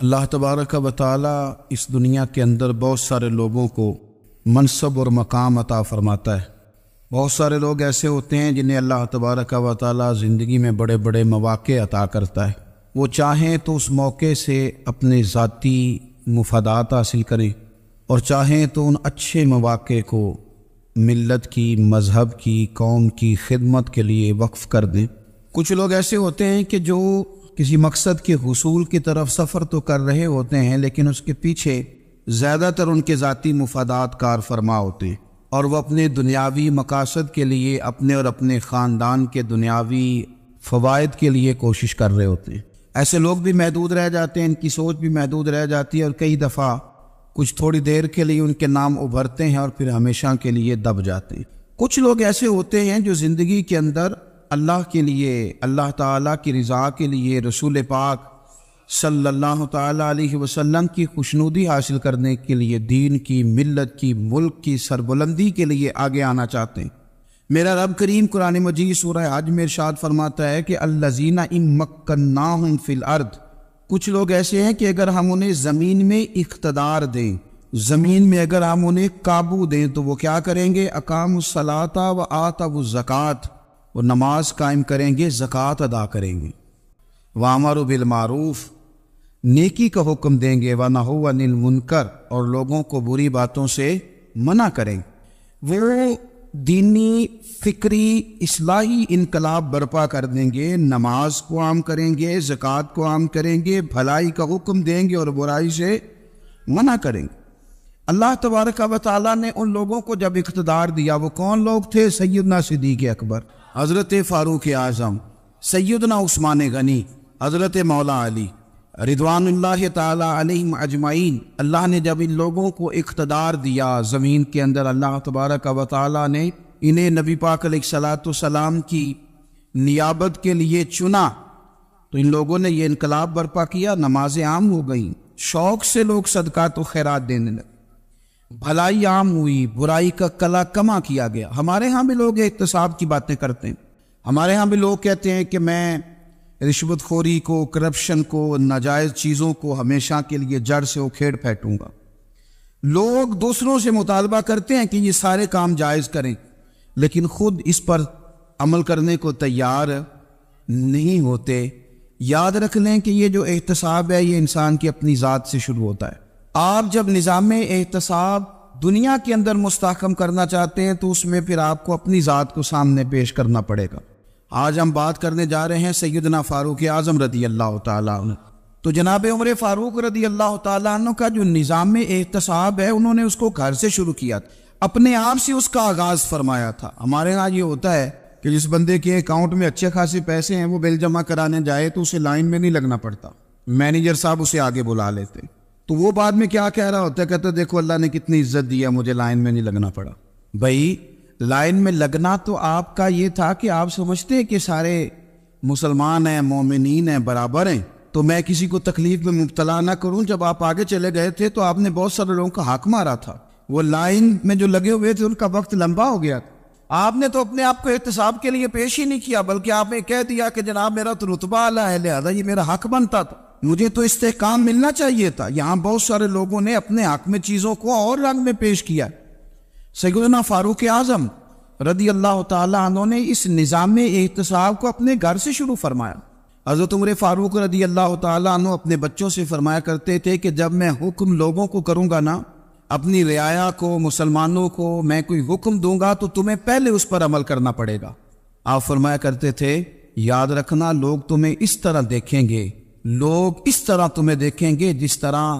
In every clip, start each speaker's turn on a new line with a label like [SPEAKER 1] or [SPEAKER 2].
[SPEAKER 1] اللہ تبارک و تعالی اس دنیا کے اندر بہت سارے لوگوں کو منصب اور مقام عطا فرماتا ہے۔ بہت سارے لوگ ایسے ہوتے ہیں جنہیں اللہ تبارک و تعالی زندگی میں بڑے بڑے مواقع عطا کرتا ہے۔ وہ چاہیں تو اس موقع سے اپنے ذاتی مفادات حاصل کریں اور چاہیں تو ان اچھے مواقع کو ملت کی، مذہب کی، قوم کی خدمت کے لیے وقف کر دیں۔ کچھ لوگ ایسے ہوتے ہیں کہ جو کسی مقصد کے حصول کی طرف سفر تو کر رہے ہوتے ہیں، لیکن اس کے پیچھے زیادہ تر ان کے ذاتی مفادات کار فرما ہوتے ہیں اور وہ اپنے دنیاوی مقاصد کے لیے، اپنے اور اپنے خاندان کے دنیاوی فوائد کے لیے کوشش کر رہے ہوتے ہیں۔ ایسے لوگ بھی محدود رہ جاتے ہیں، ان کی سوچ بھی محدود رہ جاتی ہے اور کئی دفعہ کچھ تھوڑی دیر کے لیے ان کے نام ابھرتے ہیں اور پھر ہمیشہ کے لیے دب جاتے ہیں۔ کچھ لوگ ایسے ہوتے ہیں جو زندگی کے اندر اللہ کے لیے، اللہ تعالیٰ کی رضا کے لیے، رسول پاک صلی اللہ تعالیٰ علیہ وسلم کی خوشنودی حاصل کرنے کے لیے، دین کی، ملت کی، ملک کی سربلندی کے لیے آگے آنا چاہتے ہیں۔ میرا رب کریم قرآن مجید سورہ حج میں ارشاد فرماتا ہے کہ الذین ان مکناہم فی الارض، کچھ لوگ ایسے ہیں کہ اگر ہم انہیں زمین میں اقتدار دیں، زمین میں اگر ہم انہیں قابو دیں تو وہ کیا کریں گے؟ اقاموا الصلاۃ و آتوا الزکوٰۃ، وہ نماز قائم کریں گے، زکوٰۃ ادا کریں گے، وامروا بالمعروف، نیکی کا حکم دیں گے، ونہوا عن المنکر، اور لوگوں کو بری باتوں سے منع کریں گے۔ وہ دینی، فکری، اصلاحی انقلاب برپا کر دیں گے، نماز کو عام کریں گے، زکوٰۃ کو عام کریں گے، بھلائی کا حکم دیں گے اور برائی سے منع کریں گے۔ اللہ تبارک و تعالیٰ نے ان لوگوں کو جب اقتدار دیا، وہ کون لوگ تھے؟ سیدنا صدیق اکبر، حضرت فاروق اعظم، سیدنا عثمان غنی، حضرت مولا علی رضوان اللہ تعالی علیہم اجمعین۔ اللہ نے جب ان لوگوں کو اقتدار دیا زمین کے اندر، اللہ تبارک و تعالی نے انہیں نبی پاک علیہ الصلاۃ والسلام کی نیابت کے لیے چنا، تو ان لوگوں نے یہ انقلاب برپا کیا، نمازیں عام ہو گئیں، شوق سے لوگ صدقات و خیرات دینے لگے، بھلائی عام ہوئی، برائی کا کلا کما کیا گیا۔ ہمارے ہاں بھی لوگ احتساب کی باتیں کرتے ہیں، ہمارے ہاں بھی لوگ کہتے ہیں کہ میں رشوت خوری کو، کرپشن کو، ناجائز چیزوں کو ہمیشہ کے لیے جڑ سے اکھیڑ پھینکوں گا۔ لوگ دوسروں سے مطالبہ کرتے ہیں کہ یہ سارے کام جائز کریں، لیکن خود اس پر عمل کرنے کو تیار نہیں ہوتے۔ یاد رکھ لیں کہ یہ جو احتساب ہے، یہ انسان کی اپنی ذات سے شروع ہوتا ہے۔ آپ جب نظام احتساب دنیا کے اندر مستحکم کرنا چاہتے ہیں تو اس میں پھر آپ کو اپنی ذات کو سامنے پیش کرنا پڑے گا۔ آج ہم بات کرنے جا رہے ہیں سیدنا فاروق اعظم رضی اللہ تعالیٰ عنہ۔ تو جناب عمر فاروق رضی اللہ تعالیٰ عنہ کا جو نظام احتساب ہے، انہوں نے اس کو گھر سے شروع کیا تھا، اپنے آپ سے اس کا آغاز فرمایا تھا۔ ہمارے ہاں یہ ہوتا ہے کہ جس بندے کے اکاؤنٹ میں اچھے خاصے پیسے ہیں، وہ بل جمع کرانے جائے تو اسے لائن میں نہیں لگنا پڑتا، مینیجر صاحب اسے آگے بلا لیتے، تو وہ بعد میں کیا کہہ رہا ہوتا ہے؟ کہتا ہے دیکھو اللہ نے کتنی عزت دی ہے، مجھے لائن میں نہیں لگنا پڑا۔ بھائی لائن میں لگنا تو آپ کا یہ تھا کہ آپ سمجھتے ہیں کہ سارے مسلمان ہیں، مومنین ہیں، برابر ہیں، تو میں کسی کو تکلیف میں مبتلا نہ کروں۔ جب آپ آگے چلے گئے تھے تو آپ نے بہت سارے لوگوں کا حق مارا تھا، وہ لائن میں جو لگے ہوئے تھے ان کا وقت لمبا ہو گیا تھا۔ آپ نے تو اپنے آپ کو احتساب کے لیے پیش ہی نہیں کیا، بلکہ آپ نے کہہ دیا کہ جناب میرا تو رتبہ اعلیٰ ہے، لہذا یہ میرا حق بنتا تھا، مجھے تو استحکام ملنا چاہیے تھا۔ یہاں بہت سارے لوگوں نے اپنے حق میں چیزوں کو اور رنگ میں پیش کیا۔ سیدنا فاروق اعظم رضی اللہ تعالیٰ عنہ نے اس نظام احتساب کو اپنے گھر سے شروع فرمایا۔ حضرت عمر فاروق رضی اللہ تعالیٰ عنہ اپنے بچوں سے فرمایا کرتے تھے کہ جب میں حکم لوگوں کو کروں گا نا، اپنی رعایا کو، مسلمانوں کو میں کوئی حکم دوں گا تو تمہیں پہلے اس پر عمل کرنا پڑے گا۔ آپ فرمایا کرتے تھے یاد رکھنا لوگ تمہیں اس طرح دیکھیں گے، لوگ اس طرح تمہیں دیکھیں گے جس طرح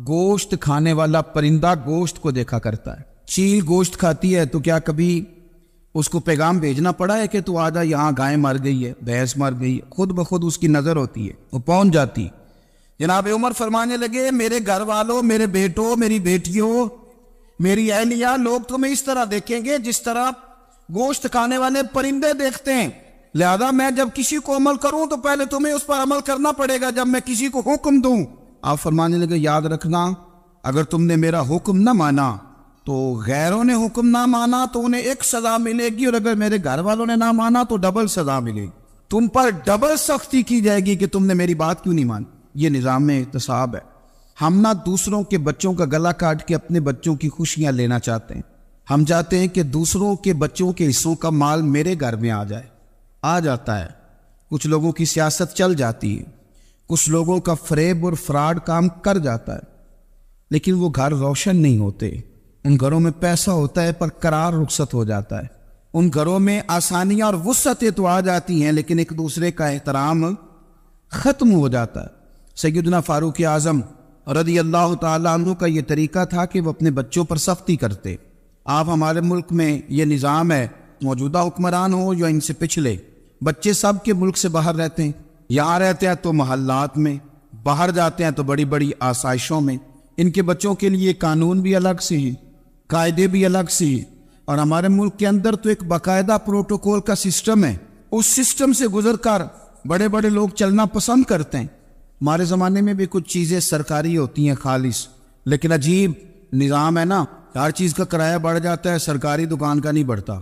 [SPEAKER 1] گوشت کھانے والا پرندہ گوشت کو دیکھا کرتا ہے۔ چیل گوشت کھاتی ہے تو کیا کبھی اس کو پیغام بھیجنا پڑا ہے کہ تو آجا یہاں گائے مر گئی ہے، بھینس مر گئی ہے؟ خود بخود اس کی نظر ہوتی ہے، وہ پہنچ جاتی۔ جناب عمر فرمانے لگے میرے گھر والوں، میرے بیٹوں، میری بیٹیوں، میری اہلیہ، لوگ تمہیں اس طرح دیکھیں گے جس طرح گوشت کھانے والے پرندے دیکھتے ہیں، لہذا میں جب کسی کو عمل کروں تو پہلے تمہیں اس پر عمل کرنا پڑے گا جب میں کسی کو حکم دوں۔ آپ فرمانے لگے یاد رکھنا اگر تم نے میرا حکم نہ مانا تو غیروں نے حکم نہ مانا تو انہیں ایک سزا ملے گی، اور اگر میرے گھر والوں نے نہ مانا تو ڈبل سزا ملے گی، تم پر ڈبل سختی کی جائے گی کہ تم نے میری بات کیوں نہیں مانی۔ یہ نظام احتساب ہے۔ ہم نہ دوسروں کے بچوں کا گلا کاٹ کے اپنے بچوں کی خوشیاں لینا چاہتے ہیں، ہم چاہتے ہیں کہ دوسروں کے بچوں کے حصوں کا مال میرے گھر میں آ جاتا ہے۔ کچھ لوگوں کی سیاست چل جاتی ہے، کچھ لوگوں کا فریب اور فراڈ کام کر جاتا ہے، لیکن وہ گھر روشن نہیں ہوتے۔ ان گھروں میں پیسہ ہوتا ہے پر قرار رخصت ہو جاتا ہے، ان گھروں میں آسانیاں اور وسعتیں تو آ جاتی ہیں لیکن ایک دوسرے کا احترام ختم ہو جاتا ہے۔ سیدنا فاروق اعظم رضی اللہ تعالیٰ عنہ کا یہ طریقہ تھا کہ وہ اپنے بچوں پر سختی کرتے۔ آپ ہمارے ملک میں یہ نظام ہے، موجودہ حکمران ہو یا ان سے پچھلے، بچے سب کے ملک سے باہر رہتے ہیں، یہاں رہتے ہیں تو محلات میں، باہر جاتے ہیں تو بڑی بڑی آسائشوں میں۔ ان کے بچوں کے لیے قانون بھی الگ سے ہیں، قاعدے بھی الگ سے ہیں، اور ہمارے ملک کے اندر تو ایک باقاعدہ پروٹوکول کا سسٹم ہے، اس سسٹم سے گزر کر بڑے بڑے لوگ چلنا پسند کرتے ہیں۔ ہمارے زمانے میں بھی کچھ چیزیں سرکاری ہوتی ہیں خالص، لیکن عجیب نظام ہے نا، ہر چیز کا کرایہ بڑھ جاتا ہے، سرکاری دکان کا نہیں بڑھتا۔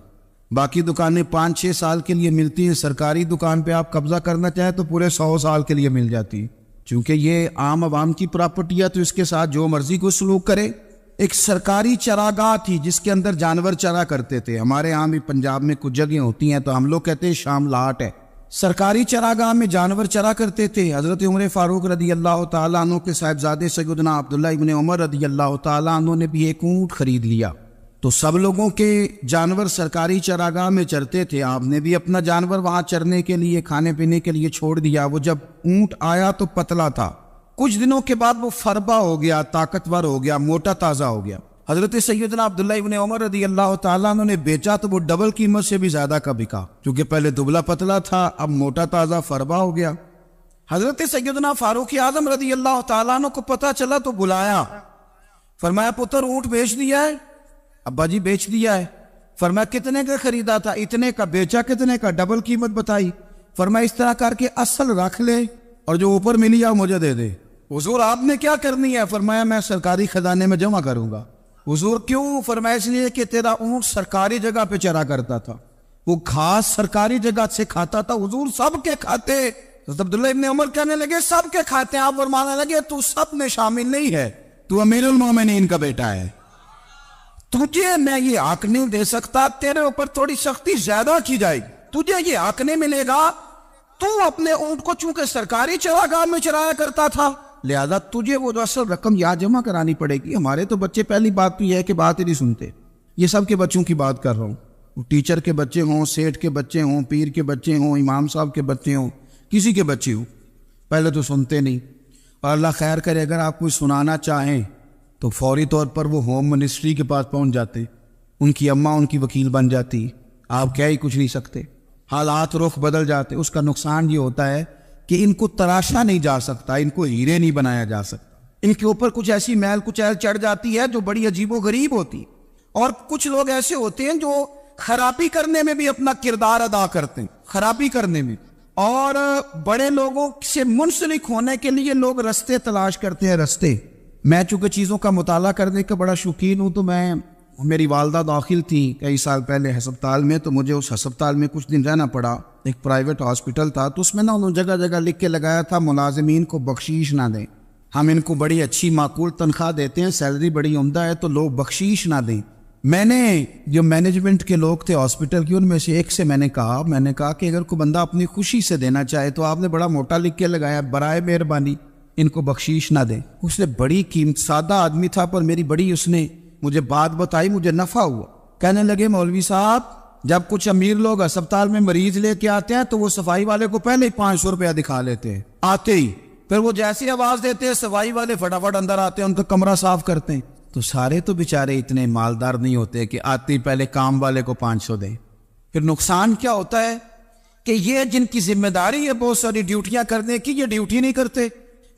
[SPEAKER 1] باقی دکانیں 5-6 سال کے لیے ملتی ہیں، سرکاری دکان پہ آپ قبضہ کرنا چاہیں تو پورے 100 سال کے لیے مل جاتی ہے، چونکہ یہ عام عوام کی پراپرٹی ہے تو اس کے ساتھ جو مرضی کو سلوک کرے۔ ایک سرکاری چراگاہ تھی جس کے اندر جانور چرا کرتے تھے، ہمارے یہاں بھی پنجاب میں کچھ جگہیں ہوتی ہیں تو ہم لوگ کہتے ہیں شام لاٹ ہے، سرکاری چراگاہ میں جانور چرا کرتے تھے۔ حضرت عمر فاروق رضی اللہ تعالیٰ عنہ کے صاحبزادے سیدنا عبداللہ ابن عمر رضی اللہ تعالیٰ عنہ نے بھی ایک اونٹ خرید لیا، تو سب لوگوں کے جانور سرکاری چراگاہ میں چرتے تھے، آپ نے بھی اپنا جانور وہاں چرنے کے لیے کھانے پینے کے لیے چھوڑ دیا۔ وہ جب اونٹ آیا تو پتلا تھا، کچھ دنوں کے بعد وہ فربا ہو گیا، طاقتور ہو گیا، موٹا تازہ ہو گیا۔ حضرت سیدنا عبداللہ ابن عمر رضی اللہ تعالیٰ عنہ نے بیچا تو وہ ڈبل قیمت سے بھی زیادہ کا بکا، کیونکہ پہلے دبلا پتلا تھا، اب موٹا تازہ فربا ہو گیا۔ حضرت سیدنا فاروق اعظم رضی اللہ تعالیٰ عنہ کو پتا چلا تو بلایا، فرمایا پتر اونٹ بیچ دیا ہے؟ ابا جی بیچ دیا ہے۔ فرمایا کتنے کا خریدا تھا؟ اتنے کا۔ بیچا کتنے کا؟ ڈبل قیمت بتائی۔ فرمایا اس طرح کر کے اصل رکھ لے اور جو اوپر ملی ہے مجھے دے دے۔ حضور آپ نے کیا کرنی ہے؟ فرمایا میں سرکاری خزانے میں جمع کروں گا۔ حضور کیوں؟ فرمایا اس لیے کہ تیرا اونٹ سرکاری جگہ پہ چرا کرتا تھا، وہ گھاس سرکاری جگہ سے کھاتا تھا۔ حضور سب کے کھاتے؟ عبداللہ ابن عمر کہنے لگے سب کے کھاتے ہیں۔ آپ فرمانے لگے تو سب میں شامل نہیں ہے، تو امیر المومنین کا بیٹا ہے، تجھے میں یہ حق نہیں دے سکتا، تیرے اوپر تھوڑی سختی زیادہ کی جائے گی، تجھے یہ حق نہیں ملے گا۔ تو اپنے اونٹ کو چونکہ سرکاری چراگاہ میں چرایا کرتا تھا، لہذا تجھے وہ جو اصل رقم یاد جمع کرانی پڑے گی۔ ہمارے تو بچے پہلی بات تو یہ ہے کہ بات ہی نہیں سنتے، یہ سب کے بچوں کی بات کر رہا ہوں، ٹیچر کے بچے ہوں، سیٹھ کے بچے ہوں، پیر کے بچے ہوں، امام صاحب کے بچے ہوں، کسی کے بچے ہوں، پہلے تو سنتے نہیں، اور اللہ خیر کرے اگر آپ کوئی سنانا چاہیں تو فوری طور پر وہ ہوم منسٹری کے پاس پہنچ جاتے، ان کی اماں ان کی وکیل بن جاتی، آپ کہہ ہی کچھ نہیں سکتے، حالات رخ بدل جاتے۔ اس کا نقصان یہ ہوتا ہے کہ ان کو تراشا نہیں جا سکتا، ان کو ہیرے نہیں بنایا جا سکتا، ان کے اوپر کچھ ایسی میل کچیل چڑھ جاتی ہے جو بڑی عجیب و غریب ہوتی۔ اور کچھ لوگ ایسے ہوتے ہیں جو خرابی کرنے میں بھی اپنا کردار ادا کرتے ہیں، خرابی کرنے میں، اور بڑے لوگوں سے منسلک ہونے کے لیے لوگ رستے تلاش کرتے ہیں، رستے۔ میں چونکہ چیزوں کا مطالعہ کرنے کا بڑا شوقین ہوں، تو میری والدہ داخل تھی کئی سال پہلے ہسپتال میں، تو مجھے اس ہسپتال میں کچھ دن رہنا پڑا، ایک پرائیویٹ ہاسپٹل تھا، تو اس میں انہوں نے جگہ جگہ لکھ کے لگایا تھا ملازمین کو بخشیش نہ دیں، ہم ان کو بڑی اچھی معقول تنخواہ دیتے ہیں، سیلری بڑی عمدہ ہے، تو لوگ بخشیش نہ دیں۔ میں نے جو مینجمنٹ کے لوگ تھے ہاسپٹل کی، ان میں سے ایک سے میں نے کہا کہ اگر کوئی بندہ اپنی خوشی سے دینا چاہے تو آپ نے بڑا موٹا لکھ کے لگایا برائے مہربانی ان کو بخشیش نہ دیں۔ اس نے بڑی قیمت، سادہ آدمی تھا پر میری بڑی اس نے مجھے بات بتائی، مجھے نفع ہوا۔ کہنے لگے مولوی صاحب جب کچھ امیر لوگ ہسپتال میں مریض لے کے آتے ہیں تو وہ صفائی والے کو پہلے ہی 500 روپیہ دکھا لیتے ہیں آتے ہی، پھر وہ جیسی آواز دیتے ہیں صفائی والے فٹافٹ اندر آتے ہیں، ان کا کمرہ صاف کرتے ہیں۔ تو سارے تو بیچارے اتنے مالدار نہیں ہوتے کہ آتے ہی پہلے کام والے کو 500 دیں۔ پھر نقصان کیا ہوتا ہے کہ یہ جن کی ذمہ داری ہے بہت ساری ڈیوٹیاں کرنے کی، یہ ڈیوٹی نہیں کرتے،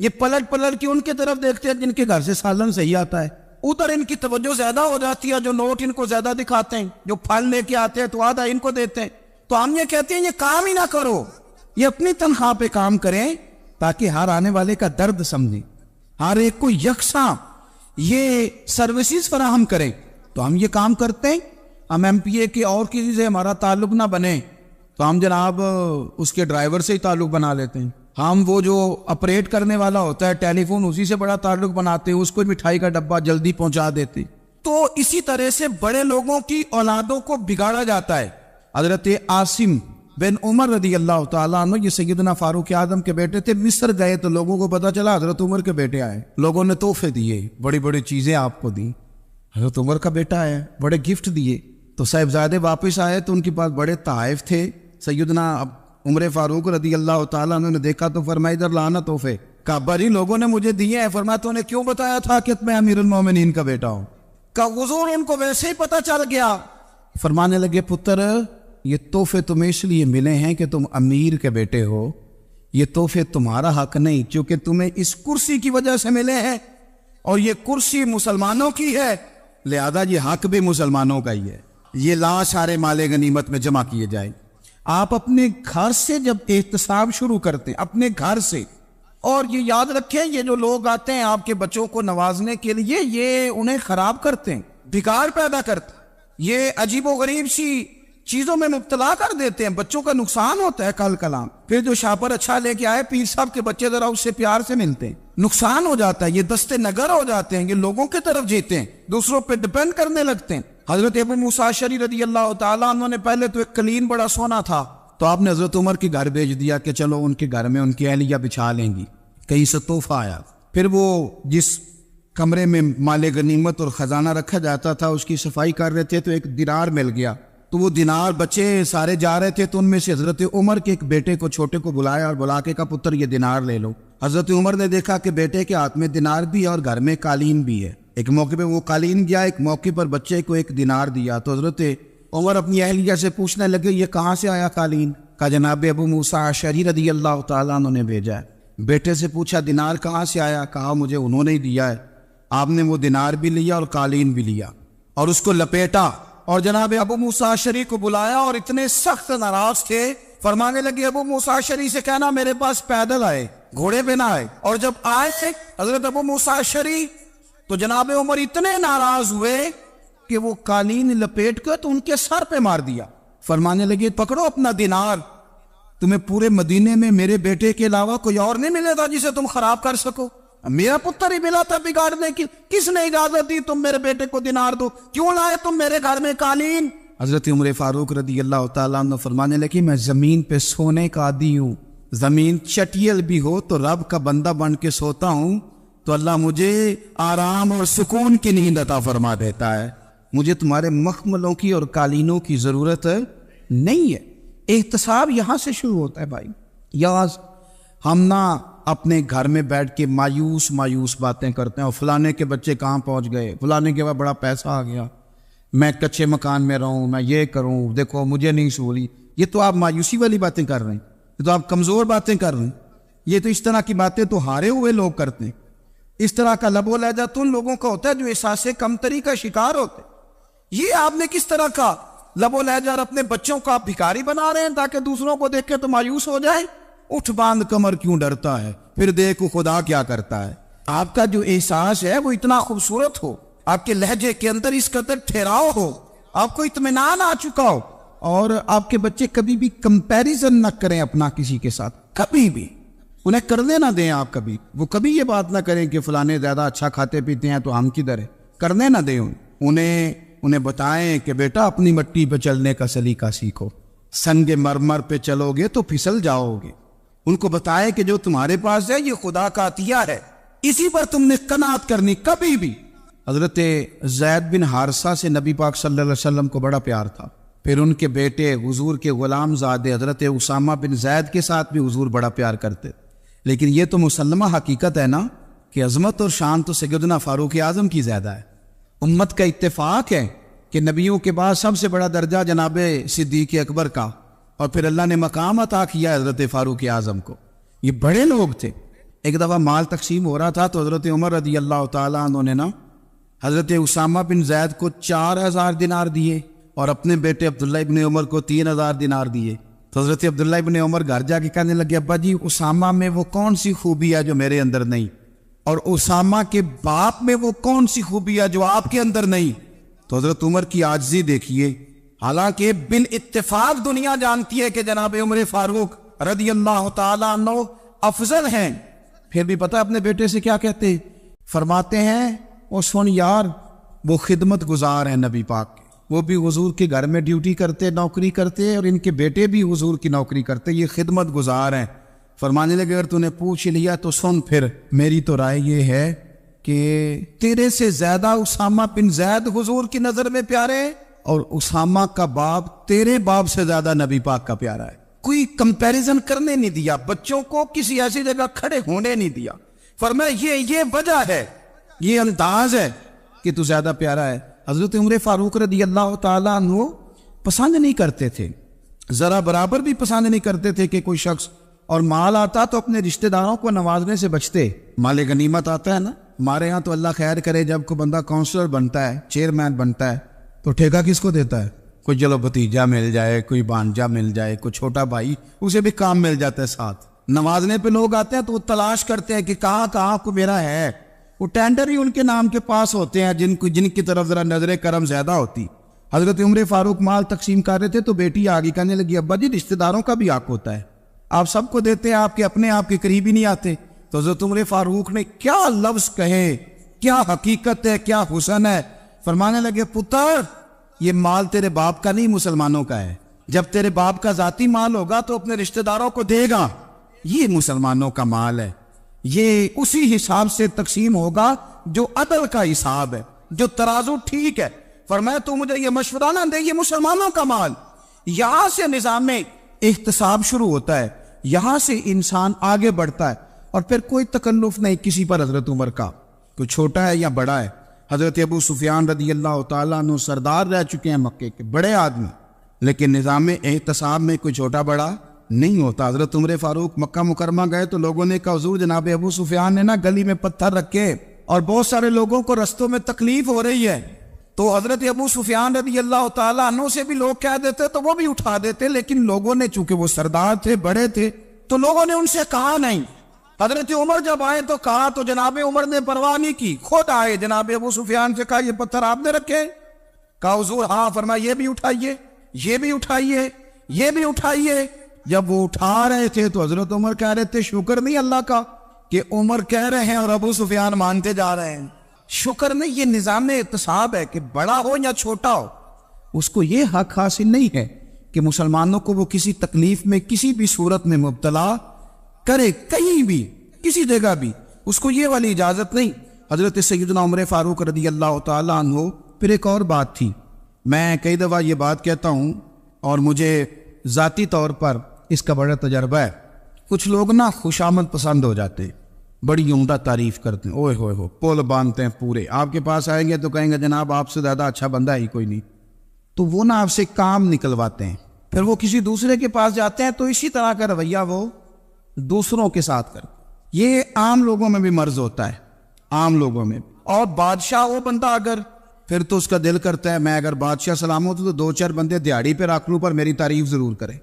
[SPEAKER 1] یہ پلٹ کے ان کے طرف دیکھتے ہیں جن کے گھر سے سالن صحیح آتا ہے، ادھر ان کی توجہ زیادہ ہو جاتی ہے، جو نوٹ ان کو زیادہ دکھاتے ہیں، جو پھل لے کے آتے ہیں تو آدھا ان کو دیتے ہیں۔ تو ہم یہ کہتے ہیں یہ کام ہی نہ کرو، یہ اپنی تنخواہ پہ کام کریں تاکہ ہر آنے والے کا درد سمجھیں، ہر ایک کو یکساں یہ سروسز فراہم کریں۔ تو ہم یہ کام کرتے ہیں، ہم ایم پی اے کے اور کسی سے ہمارا تعلق نہ بنے تو ہم جناب اس کے ڈرائیور سے ہی تعلق بنا لیتے ہیں، ہم وہ جو آپریٹ کرنے والا ہوتا ہے ٹیلی فون، اسی سے بڑا تعلق بناتے ہیں، اس کو مٹھائی کا ڈبہ جلدی پہنچا دیتے. تو اسی طرح سے بڑے لوگوں کی اولادوں کو بگاڑا جاتا ہے. حضرت عاصم بن عمر رضی اللہ تعالیٰ عنہ، یہ سیدنا فاروق اعظم کے بیٹے تھے، مصر گئے تو لوگوں کو پتا چلا حضرت عمر کے بیٹے آئے. لوگوں نے تحفے دیے، بڑی بڑی چیزیں آپ کو دی. حضرت عمر کا بیٹا ہے، بڑے گفٹ دیے. تو صاحبزادے واپس آئے تو ان کے پاس بڑے تحائف تھے. سیدنا عمر فاروق رضی اللہ تعالیٰ عنہ نے دیکھا تو فرمایا ادھر لانا تحفے. کہا بھائی لوگوں نے مجھے دیے ہیں. فرمایا تو نے کیوں بتایا تھا کہ میں امیر المومنین کا بیٹا ہوں؟ کہا حضور ان کو ویسے ہی پتہ چل گیا. فرمانے لگے پتر یہ تحفے تمہیں اس لیے ملے ہیں کہ تم امیر کے بیٹے ہو، یہ تحفے تمہارا حق نہیں، چونکہ تمہیں اس کرسی کی وجہ سے ملے ہیں اور یہ کرسی مسلمانوں کی ہے، لہذا یہ حق بھی مسلمانوں کا ہی ہے. یہ لا سارے مال غنیمت میں جمع کیے جائیں. آپ اپنے گھر سے جب احتساب شروع کرتے ہیں، اپنے گھر سے، اور یہ یاد رکھیں یہ جو لوگ آتے ہیں آپ کے بچوں کو نوازنے کے لیے، یہ انہیں خراب کرتے ہیں، بگاڑ پیدا کرتے ہیں، یہ عجیب و غریب سی چیزوں میں مبتلا کر دیتے ہیں، بچوں کا نقصان ہوتا ہے. کل کلام پھر جو شاپر اچھا لے کے آئے پیر صاحب کے بچے ذرا اس سے پیار سے ملتے ہیں، نقصان ہو جاتا ہے. یہ دستے نگر ہو جاتے ہیں، یہ لوگوں کی طرف جیتے ہیں، دوسروں پہ ڈیپینڈ کرنے لگتے ہیں. حضرت ابو موسیٰ اشعری رضی اللہ تعالیٰ عنہ نے پہلے تو ایک قلین بڑا سونا تھا، تو آپ نے حضرت عمر کے گھر بھیج دیا کہ چلو ان کے گھر میں ان کی اہلیہ بچھا لیں گی. کہیں سے تحفہ آیا. پھر وہ جس کمرے میں مال غنیمت اور خزانہ رکھا جاتا تھا اس کی صفائی کر رہے تھے تو ایک دینار مل گیا. تو وہ دینار بچے سارے جا رہے تھے تو ان میں سے حضرت عمر کے ایک بیٹے کو چھوٹے کو بلایا اور بلا کے کہا پتر یہ دینار لے لو. حضرت عمر نے دیکھا کہ بیٹے کے ہاتھ میں دینار بھی ہے اور گھر میں قالین بھی ہے. ایک موقع پہ وہ قالین گیا، ایک موقع پر بچے کو ایک دینار دیا. تو حضرت عمر اپنی اہلیہ سے پوچھنے لگے یہ کہاں سے آیا قالین؟ کہا جناب ابو موسیٰ اشعری رضی اللہ تعالیٰ عنہ نے بھیجا ہے. بیٹے سے پوچھا دینار کہاں سے آیا؟ کہا مجھے انہوں نے ہی دیا ہے. آپ نے وہ دینار بھی لیا اور قالین بھی لیا اور اس کو لپیٹا اور جناب ابو موسیٰ اشعری کو بلایا اور اتنے سخت ناراض تھے. فرمانے لگے ابو موسیٰ اشعری سے کہنا میرے پاس پیدل آئے، گھوڑے پہ نہ آئے. اور جب آئے حضرت ابو موسیٰ اشعری تو جناب عمر اتنے ناراض ہوئے کہ وہ قالین لپیٹ کر تو ان کے سر پہ مار دیا. فرمانے لگے پکڑو اپنا دینار، تمہیں پورے مدینے میں میرے بیٹے کے علاوہ کوئی اور نہیں ملے تھا جسے تم خراب کر سکو. میرا پتر ہی ملا تھا بگاڑنے کی، کس نے اجازت دی تم میرے بیٹے کو دینار دو؟ کیوں لائے تم میرے گھر میں قالین؟ حضرت عمر فاروق رضی اللہ تعالیٰ عنہ فرمانے لگے میں زمین پہ سونے کا عادی ہوں، زمین چٹیل بھی ہو تو رب کا بندہ بن کے سوتا ہوں تو اللہ مجھے آرام اور سکون کی نیند عطا فرما دیتا ہے. مجھے تمہارے مخملوں کی اور قالینوں کی ضرورت نہیں ہے. احتساب یہاں سے شروع ہوتا ہے بھائی. یا ہم نہ اپنے گھر میں بیٹھ کے مایوس باتیں کرتے ہیں اور فلانے کے بچے کہاں پہنچ گئے، فلانے کے بعد بڑا پیسہ آ گیا، میں کچے مکان میں رہوں، میں یہ کروں، دیکھو مجھے نہیں سہولی. یہ تو آپ مایوسی والی باتیں کر رہے ہیں، یہ تو آپ کمزور باتیں کر رہے ہیں. یہ تو اس طرح کی باتیں تو ہارے ہوئے لوگ کرتے ہیں. اس طرح کا لب و لہجہ تو ان لوگوں کا ہوتا ہے جو احساس کمتری کا شکار ہوتے ہیں. یہ آپ نے کس طرح کا لب و لہجہ اور اپنے بچوں کو آپ بھکاری بنا رہے ہیں تاکہ دوسروں کو دیکھ کے تو مایوس ہو جائے. اٹھ باندھ کمر کیوں ڈرتا ہے، پھر دیکھو خدا کیا کرتا ہے. آپ کا جو احساس ہے وہ اتنا خوبصورت ہو، آپ کے لہجے کے اندر اس قدر ٹھہراؤ ہو، آپ کو اطمینان آ چکا ہو، اور آپ کے بچے کبھی بھی کمپیریزن نہ کریں اپنا کسی کے ساتھ، کبھی بھی انہیں کرنے نہ دیں. آپ کبھی وہ کبھی یہ بات نہ کریں کہ فلانے زیادہ اچھا کھاتے پیتے ہیں تو ہم کدھر ہیں، کرنے نہ دیں. انہیں بتائیں کہ بیٹا اپنی مٹی پہ چلنے کا سلیقہ سیکھو، سنگ مرمر پہ چلو گے تو پھسل جاؤ گے. ان کو بتائیں کہ جو تمہارے پاس ہے یہ خدا کا عطیہ ہے، اسی پر تم نے قناعت کرنی کبھی بھی. حضرت زید بن حارثہ سے نبی پاک صلی اللہ علیہ وسلم کو بڑا پیار تھا. پھر ان کے بیٹے حضور کے غلام زادے حضرت اسامہ بن زید کے ساتھ بھی حضور بڑا پیار کرتے. لیکن یہ تو مسلمہ حقیقت ہے نا کہ عظمت اور شان تو سیدنا فاروق اعظم کی زیادہ ہے. امت کا اتفاق ہے کہ نبیوں کے بعد سب سے بڑا درجہ جناب صدیق اکبر کا، اور پھر اللہ نے مقام عطا کیا حضرت فاروق اعظم کو. یہ بڑے لوگ تھے. ایک دفعہ مال تقسیم ہو رہا تھا تو حضرت عمر رضی اللہ تعالیٰ عنہ نے نا حضرت اسامہ بن زید کو 4000 دینار دیے اور اپنے بیٹے عبداللہ ابن عمر کو 3000 دینار دیے. تو حضرت عبداللہ ابن عمر گھر جا کے کہنے لگے ابا جی اسامہ میں وہ کون سی خوبی ہے جو میرے اندر نہیں، اور اسامہ کے باپ میں وہ کون سی خوبی ہے جو آپ کے اندر نہیں. تو حضرت عمر کی عاجزی دیکھیے. حالانکہ بال اتفاق دنیا جانتی ہے کہ جناب عمر فاروق رضی اللہ تعالیٰ عنہ افضل ہیں، پھر بھی پتہ اپنے بیٹے سے کیا کہتے؟ فرماتے ہیں وہ سن یار، وہ خدمت گزار ہیں نبی پاک کے، وہ بھی حضور کے گھر میں ڈیوٹی کرتے، نوکری کرتے، اور ان کے بیٹے بھی حضور کی نوکری کرتے، یہ خدمت گزار ہیں۔ فرمانے لگے اگر تو نے پوچھ لیا تو سن، پھر میری تو رائے یہ ہے کہ تیرے سے زیادہ اسامہ بن زید حضور کی نظر میں پیارے ہیں، اور اسامہ کا باپ تیرے باپ سے زیادہ نبی پاک کا پیارا ہے۔ کوئی کمپیریزن کرنے نہیں دیا، بچوں کو کسی ایسی جگہ کھڑے ہونے نہیں دیا۔ فرمایا یہ وجہ ہے، یہ انداز ہے کہ تو زیادہ پیارا ہے۔ حضرت عمر فاروق رضی اللہ تعالیٰ عنہ پسند نہیں کرتے تھے، ذرا برابر بھی پسند نہیں کرتے تھے کہ کوئی شخص اور مال آتا تو اپنے رشتہ داروں کو نوازنے سے بچتے۔ مال غنیمت آتا ہے نا، ہمارے ہاں تو اللہ خیر کرے جب کوئی بندہ کونسلر بنتا ہے، چیئرمین بنتا ہے، تو ٹھیکہ کس کو دیتا ہے؟ کوئی چلو بھتیجا مل جائے، کوئی بانجا مل جائے، کوئی چھوٹا بھائی، اسے بھی کام مل جاتا ہے ساتھ۔ نوازنے پہ لوگ آتے ہیں تو وہ تلاش کرتے ہیں کہ کہاں کو میرا ہے، وہ ٹینڈر ہی ان کے نام کے پاس ہوتے ہیں جن کی طرف ذرا نظر کرم زیادہ ہوتی۔ حضرت عمر فاروق مال تقسیم کر رہے تھے تو بیٹی آگے کہنے لگی ابا جی رشتہ داروں کا بھی حق ہوتا ہے، آپ سب کو دیتے ہیں، آپ کے قریب ہی نہیں آتے۔ تو حضرت عمر فاروق نے کیا لفظ کہے، کیا حقیقت ہے، کیا حسن ہے۔ فرمانے لگے پتر یہ مال تیرے باپ کا نہیں، مسلمانوں کا ہے، جب تیرے باپ کا ذاتی مال ہوگا تو اپنے رشتہ داروں کو دے گا، یہ مسلمانوں کا مال ہے، یہ اسی حساب سے تقسیم ہوگا جو عدل کا حساب ہے، جو ترازو ٹھیک ہے۔ فرمایا تو مجھے یہ مشورہ نہ دے، یہ مسلمانوں کا مال۔ یہاں سے نظام میں احتساب شروع ہوتا ہے، یہاں سے انسان آگے بڑھتا ہے، اور پھر کوئی تکلف نہیں کسی پر حضرت عمر کا، کوئی چھوٹا ہے یا بڑا ہے۔ حضرت ابو سفیان رضی اللہ تعالیٰ عنہ سردار رہ چکے ہیں مکے کے، بڑے آدمی، لیکن نظام احتساب میں کوئی چھوٹا بڑا نہیں ہوتا۔ حضرت عمر فاروق مکہ مکرمہ گئے تو لوگوں نے کہا حضور جناب ابو سفیان نے نا گلی میں پتھر رکھے اور بہت سارے لوگوں کو رستوں میں تکلیف ہو رہی ہے، تو حضرت ابو سفیان رضی اللہ تعالیٰ عنہ سے بھی لوگ کہہ دیتے تو وہ بھی اٹھا دیتے، لیکن لوگوں نے چونکہ وہ سردار تھے، بڑے تھے، تو لوگوں نے ان سے کہا نہیں۔ حضرت عمر جب آئے تو کہا تو جناب عمر نے پرواہ نہیں کی، خود آئے جناب ابو سفیان سے کہا یہ پتھر آپ نے رکھے؟ کہا حضور ہاں۔ فرمایا یہ بھی اٹھائیے، یہ بھی اٹھائیے، یہ بھی اٹھائیے۔ جب وہ اٹھا رہے تھے تو حضرت عمر کہہ رہے تھے شکر نہیں اللہ کا کہ عمر کہہ رہے ہیں اور ابو سفیان مانتے جا رہے ہیں، شکر نہیں۔ یہ نظام احتساب ہے کہ بڑا ہو یا چھوٹا ہو، اس کو یہ حق حاصل نہیں ہے کہ مسلمانوں کو وہ کسی تکلیف میں کسی بھی صورت میں مبتلا کرے، کہیں بھی کسی جگہ بھی، اس کو یہ والی اجازت نہیں۔ حضرت سیدنا عمر فاروق رضی اللہ تعالیٰ عنہ۔ پھر ایک اور بات تھی، میں کئی دفعہ یہ بات کہتا ہوں اور مجھے ذاتی طور پر اس کا بڑا تجربہ ہے، کچھ لوگ نا خوشامد پسند ہو جاتے ہیں، بڑی عمدہ تعریف کرتے ہیں، اوئے ہوئے ہو پول باندھتے ہیں پورے، آپ کے پاس آئیں گے تو کہیں گے جناب آپ سے زیادہ اچھا بندہ ہی کوئی نہیں، تو وہ نا آپ سے کام نکلواتے ہیں، پھر وہ کسی دوسرے کے پاس جاتے ہیں تو اسی طرح کا رویہ وہ دوسروں کے ساتھ کرتے۔ یہ عام لوگوں میں بھی مرض ہوتا ہے، عام لوگوں میں۔ اور بادشاہ وہ بندہ اگر، پھر تو اس کا دل کرتا ہے میں اگر بادشاہ سلامت ہوں تو دو چار بندے دیہڑی پہ رکھ لوں پر میری تعریف ضرور کریں۔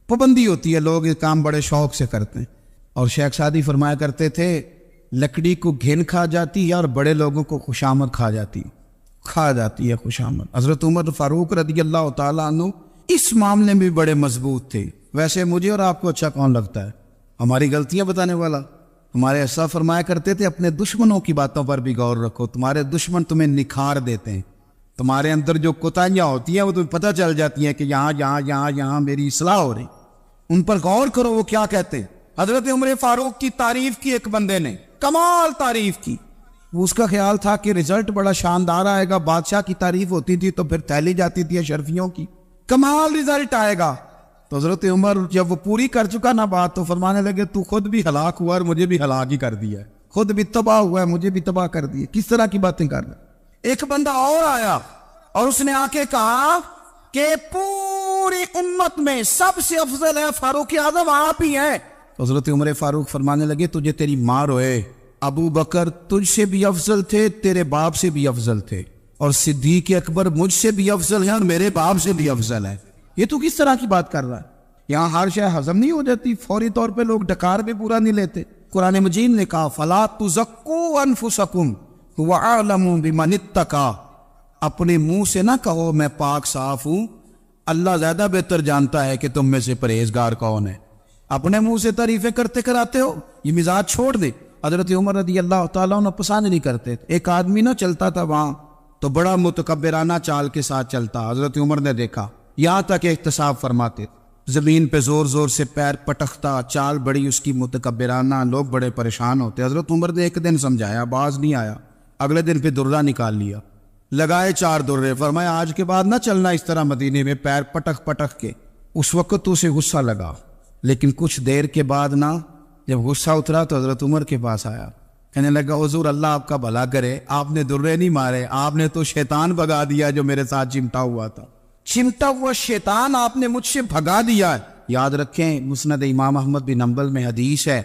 [SPEAKER 1] پابندی ہوتی ہے، لوگ یہ کام بڑے شوق سے کرتے ہیں۔ اور شیخ سعدی فرمایا کرتے تھے لکڑی کو گھن کھا جاتی ہے اور بڑے لوگوں کو خوشامد کھا جاتی ہے خوشامد۔ حضرت عمر فاروق رضی اللہ تعالیٰ عنہ اس معاملے میں بھی بڑے مضبوط تھے۔ ویسے مجھے اور آپ کو اچھا کون لگتا ہے؟ ہماری غلطیاں بتانے والا؟ ہمارے ایسا فرمایا کرتے تھے اپنے دشمنوں کی باتوں پر بھی غور رکھو، تمہارے دشمن تمہیں نکھار دیتے ہیں، تمہارے اندر جو کوتاہیاں ہوتی ہیں وہ تمہیں پتہ چل جاتی ہیں کہ یہاں میری اصلاح ہو رہی، ان پر غور کرو وہ کیا کہتے ہیں۔ حضرت عمر فاروق کی تعریف کی ایک بندے نے، کمال تعریف کی، وہ اس کا خیال تھا کہ رزلٹ بڑا شاندار آئے گا، بادشاہ کی تعریف ہوتی تھی تو پھر تھیلی جاتی تھی اشرفیوں کی، کمال رزلٹ آئے گا۔ تو حضرت عمر جب وہ پوری کر چکا نا بات تو فرمانے لگے تو خود بھی ہلاک ہوا اور مجھے بھی ہلاک ہی کر دیا ہے، خود بھی تباہ ہوا ہے مجھے بھی تباہ کر دیا، کس طرح کی باتیں کر رہے۔ ایک بندہ اور آیا اور اس نے آ کے کہا کہ پوری امت میں سب سے افضل ہے فاروق اعظم آپ ہی ہیں۔ حضرت عمر فاروق فرمانے لگے تجھے تیری ماں روئے، ابو بکر تجھ سے بھی افضل تھے، تیرے باپ سے بھی افضل تھے، اور صدیق اکبر مجھ سے بھی افضل ہے اور میرے باپ سے بھی افضل ہے۔ یہ تو کس طرح کی بات کر رہا ہے؟ یہاں ہر شے ہضم نہیں ہو جاتی، فوری طور پہ لوگ ڈکار بھی پورا نہیں لیتے۔ قرآن مجید نے کہا فَلَا تُزَكُّوا أَنفُسَكُمْ هُوَ أَعْلَمُ بِمَنِ اتَّقَىٰ، اپنے منہ سے نہ کہو میں پاک صاف ہوں، اللہ زیادہ بہتر جانتا ہے کہ تم میں سے پرہیزگار کون ہے۔ اپنے منہ سے تعریفیں کرتے کراتے ہو، یہ مزاج چھوڑ دے۔ حضرت عمر رضی اللہ تعالیٰ عنہ پسند نہیں کرتے۔ ایک آدمی نہ چلتا تھا وہاں تو بڑا متکبرانہ چال کے ساتھ چلتا، حضرت عمر نے دیکھا، یہاں تک احتساب فرماتے، زمین پہ زور زور سے پیر پٹکتا، چال بڑی اس کی متکبرانہ، لوگ بڑے پریشان ہوتے۔ حضرت عمر نے ایک دن سمجھایا، باز نہیں آیا، اگلے دن پہ درہ نکال لیا، لگائے 4 درے، فرمایا آج کے بعد نہ چلنا اس طرح مدینے میں پیر پٹک پٹک کے۔ اس وقت تو اسے غصہ لگا، لیکن کچھ دیر کے بعد نا جب غصہ اترا تو حضرت عمر کے پاس آیا، کہنے لگا حضور اللہ آپ کا بھلا کرے، آپ نے درے نہیں مارے، آپ نے تو شیطان بھگا دیا جو میرے ساتھ چمٹا ہوا تھا، چمٹا ہوا شیطان آپ نے مجھ سے بھگا دیا ہے۔ یاد رکھیں مسند امام احمد بن حنبل میں حدیث ہے،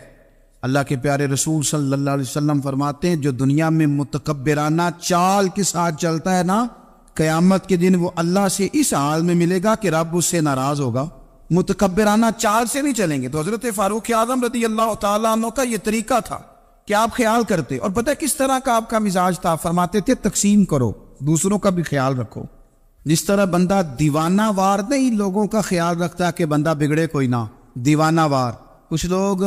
[SPEAKER 1] اللہ کے پیارے رسول صلی اللہ علیہ وسلم فرماتے ہیں جو دنیا میں متکبرانہ چال کے ساتھ چلتا ہے نا، قیامت کے دن وہ اللہ سے اس حال میں ملے گا کہ رب اس سے ناراض ہوگا۔ متکبرانہ چال سے نہیں چلیں گے۔ تو حضرت فاروق اعظم رضی اللہ تعالیٰ عنہ کا یہ طریقہ تھا کہ آپ خیال کرتے، اور پتہ کس طرح کا آپ کا مزاج تھا، فرماتے تھے تقسیم کرو، دوسروں کا بھی خیال رکھو۔ جس طرح بندہ دیوانہ وار نہیں لوگوں کا خیال رکھتا کہ بندہ بگڑے کوئی نہ، دیوانہ وار۔ کچھ لوگ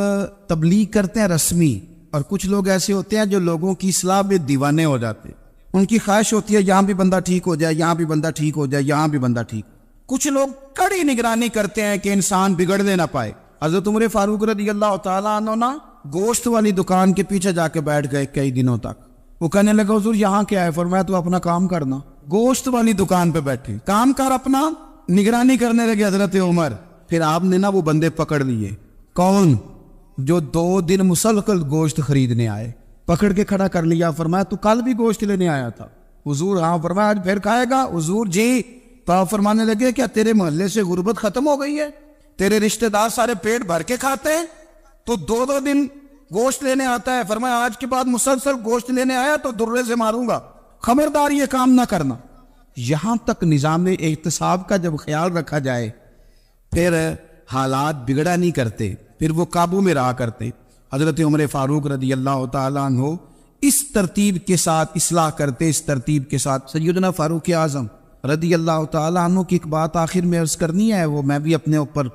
[SPEAKER 1] تبلیغ کرتے ہیں رسمی، اور کچھ لوگ ایسے ہوتے ہیں جو لوگوں کی اصلاح میں دیوانے ہو جاتے، ان کی خواہش ہوتی ہے یہاں بھی بندہ ٹھیک ہو جائے، یہاں بھی بندہ ٹھیک ہو جائے، یہاں بھی بندہ ٹھیک۔ کچھ لوگ کڑی نگرانی کرتے ہیں کہ انسان بگڑنے نہ پائے۔ حضرت عمر فاروق رضی اللہ تعالیٰ عنہ نا گوشت والی دکان کے پیچھے جا کے بیٹھ گئے کئی دنوں تک۔ وہ کہنے لگا حضور یہاں کیا ہے؟ فرمایا تو اپنا کام کرنا۔ گوشت والی دکان پہ بیٹھے، کام کر اپنا، نگرانی کرنے لگے حضرت عمر۔ پھر آپ نے نا وہ بندے پکڑ لیے، کون؟ جو 2 دن مسلسل گوشت خریدنے آئے، پکڑ کے کھڑا کر لیا۔ فرمایا تو کل بھی گوشت لینے آیا تھا؟ حضور ہاں۔ فرمایا آج پھر کھائے گا؟ حضور جی۔ تو آپ فرمانے لگے کیا تیرے محلے سے غربت ختم ہو گئی ہے؟ تیرے رشتہ دار سارے پیٹ بھر کے کھاتے ہیں، تو 2 دن گوشت لینے آتا ہے۔ فرمایا آج کے بعد مسلسل گوشت لینے آیا تو درے سے ماروں گا، خبردار یہ کام نہ کرنا۔ یہاں تک نظام احتساب کا جب خیال رکھا جائے پھر حالات بگڑا نہیں کرتے، پھر وہ قابو میں رہا کرتے۔ حضرت عمر فاروق رضی اللہ تعالیٰ عنہ اس ترتیب کے ساتھ اصلاح کرتے، اس ترتیب کے ساتھ۔ سیدنا فاروق اعظم رضی اللہ تعالیٰ عنہ کی ایک بات آخر میں عرض کرنی ہے، وہ میں بھی اپنے اوپر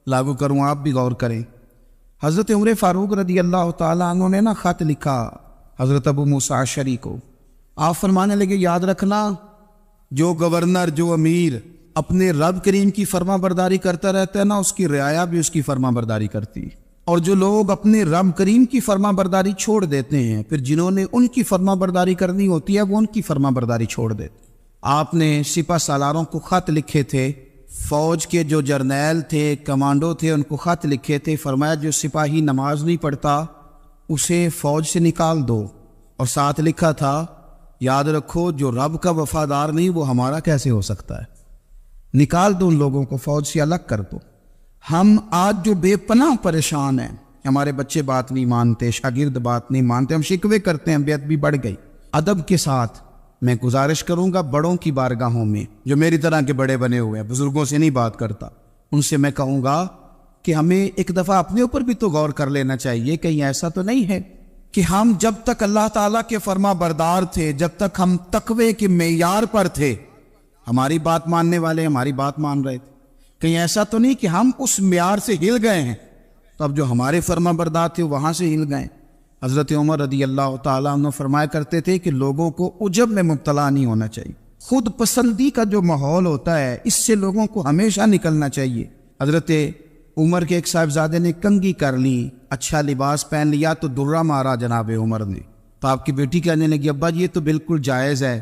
[SPEAKER 1] لاگو کروں، آپ بھی غور کریں۔ حضرت عمر فاروق رضی اللہ تعالیٰ عنہ نے نا خط لکھا حضرت ابو موسیٰ اشعری کو۔ آپ فرمانے لگے یاد رکھنا جو گورنر، جو امیر اپنے رب کریم کی فرما برداری کرتا رہتا ہے نا، اس کی رعایا بھی اس کی فرما برداری کرتی، اور جو لوگ اپنے رب کریم کی فرما برداری چھوڑ دیتے ہیں پھر جنہوں نے ان کی فرما برداری کرنی ہوتی ہے وہ ان کی فرما برداری چھوڑ دیتے۔ آپ نے سپہ سالاروں کو خط لکھے تھے، فوج کے جو جرنیل تھے، کمانڈو تھے، ان کو خط لکھے تھے، فرمایا جو سپاہی نماز نہیں پڑھتا اسے فوج سے نکال دو، اور ساتھ لکھا تھا یاد رکھو جو رب کا وفادار نہیں وہ ہمارا کیسے ہو سکتا ہے، نکال دو ان لوگوں کو، فوج سے الگ کر دو۔ ہم آج جو بے پناہ پریشان ہیں، ہمارے بچے بات نہیں مانتے، شاگرد بات نہیں مانتے، ہم شکوے کرتے ہیں، بے ادبی بڑھ گئی۔ ادب کے ساتھ میں گزارش کروں گا بڑوں کی بارگاہوں میں، جو میری طرح کے بڑے بنے ہوئے ہیں، بزرگوں سے نہیں بات کرتا، ان سے میں کہوں گا کہ ہمیں ایک دفعہ اپنے اوپر بھی تو غور کر لینا چاہیے، کہیں ایسا تو نہیں ہے کہ ہم جب تک اللہ تعالیٰ کے فرما بردار تھے، جب تک ہم تقوی کے معیار پر تھے، ہماری بات ماننے والے ہماری بات مان رہے تھے، کہیں ایسا تو نہیں کہ ہم اس معیار سے ہل گئے ہیں تو اب جو ہمارے فرما بردار تھے وہاں سے ہل گئے۔ حضرت عمر رضی اللہ تعالیٰ عنہ فرمایا کرتے تھے کہ لوگوں کو عجب میں مبتلا نہیں ہونا چاہیے، خود پسندی کا جو ماحول ہوتا ہے اس سے لوگوں کو ہمیشہ نکلنا چاہیے۔ حضرت عمر کے ایک صاحبزادے نے کنگھی کر لی، اچھا لباس پہن لیا تو درہ مارا جناب عمر نے، تو آپ کی بیٹی کہنے لگی ابا یہ تو بالکل جائز ہے،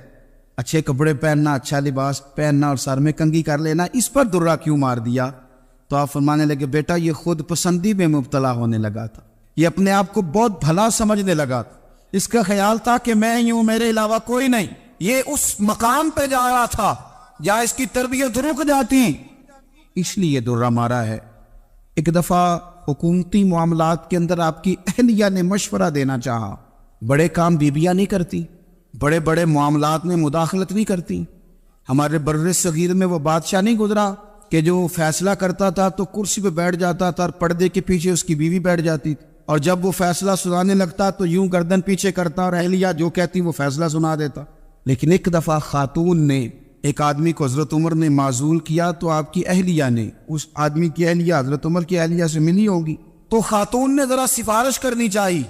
[SPEAKER 1] اچھے کپڑے پہننا، اچھا لباس پہننا اور سر میں کنگھی کر لینا، اس پر درہ کیوں مار دیا؟ تو آپ فرمانے لگے بیٹا یہ خود پسندی میں مبتلا ہونے لگا تھا، یہ اپنے آپ کو بہت بھلا سمجھنے لگا تھا، اس کا خیال تھا کہ میں ہی ہوں، میرے علاوہ کوئی نہیں، یہ اس مقام پہ جا رہا تھا جہاں اس کی تربیت رک جاتی، اس لیے درہ مارا ہے۔ ایک دفعہ حکومتی معاملات کے اندر آپ کی اہلیہ نے مشورہ دینا چاہا، بڑے کام بیویاں نہیں کرتی، بڑے بڑے معاملات میں مداخلت نہیں کرتی۔ ہمارے بر صغیر میں وہ بادشاہ نہیں گزرا کہ جو فیصلہ کرتا تھا تو کرسی پہ بیٹھ جاتا تھا اور پردے کے پیچھے اس کی بیوی بیٹھ جاتی تھی، اور جب وہ فیصلہ سنانے لگتا تو یوں گردن پیچھے کرتا اور اہلیہ جو کہتی وہ فیصلہ سنا دیتا۔ لیکن ایک دفعہ خاتون نے ایک آدمی کو حضرت عمر نے معزول کیا تو آپ کی اہلیہ نے اس آدمی کی اہلیہ حضرت عمر کی اہلیہ سے ملی ہوگی، تو خاتون نے ذرا سفارش کرنی چاہیے،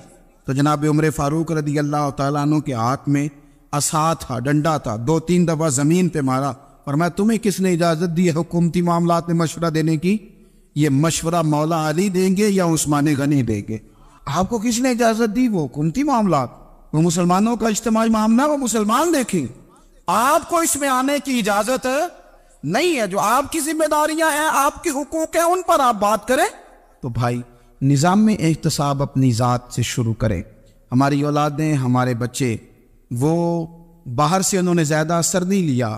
[SPEAKER 1] تو جناب عمر فاروق رضی اللہ تعالیٰ عنہ کے ہاتھ میں عصا تھا، ڈنڈا تھا، 2-3 دفعہ زمین پہ مارا، فرمایا تمہیں کس نے اجازت دی ہے حکومتی معاملات میں مشورہ دینے کی؟ یہ مشورہ مولا علی دیں گے یا عثمان غنی دیں گے؟ آپ کو کس نے اجازت دی؟ وہ حکومتی معاملات، وہ مسلمانوں کا اجتماعی معاملہ، وہ مسلمان دیکھیں، آپ کو اس میں آنے کی اجازت نہیں ہے۔ جو آپ کی ذمہ داریاں ہیں، آپ کے حقوق ہیں، ان پر آپ بات کریں۔ تو بھائی نظام میں احتساب اپنی ذات سے شروع کریں۔ ہماری اولادیں، ہمارے بچے، وہ باہر سے انہوں نے زیادہ اثر نہیں لیا،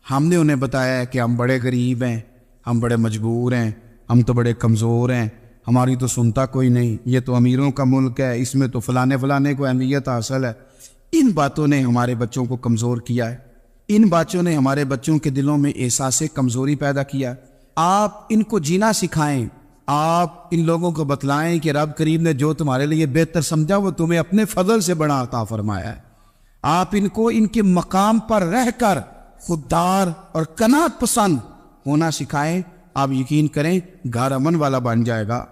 [SPEAKER 1] ہم نے انہیں بتایا ہے کہ ہم بڑے غریب ہیں، ہم بڑے مجبور ہیں، ہم تو بڑے کمزور ہیں، ہماری تو سنتا کوئی نہیں، یہ تو امیروں کا ملک ہے، اس میں تو فلانے کو اہمیت حاصل ہے۔ ان باتوں نے ہمارے بچوں کو کمزور کیا ہے، ان باتوں نے ہمارے بچوں کے دلوں میں احساس کمزوری پیدا کیا ہے۔ آپ ان کو جینا سکھائیں، آپ ان لوگوں کو بتلائیں کہ رب کریم نے جو تمہارے لیے بہتر سمجھا وہ تمہیں اپنے فضل سے بڑا عطا فرمایا ہے۔ آپ ان کو ان کے مقام پر رہ کر خوددار اور قناعت پسند ہونا سکھائیں، آپ یقین کریں گھر امن والا بن جائے گا۔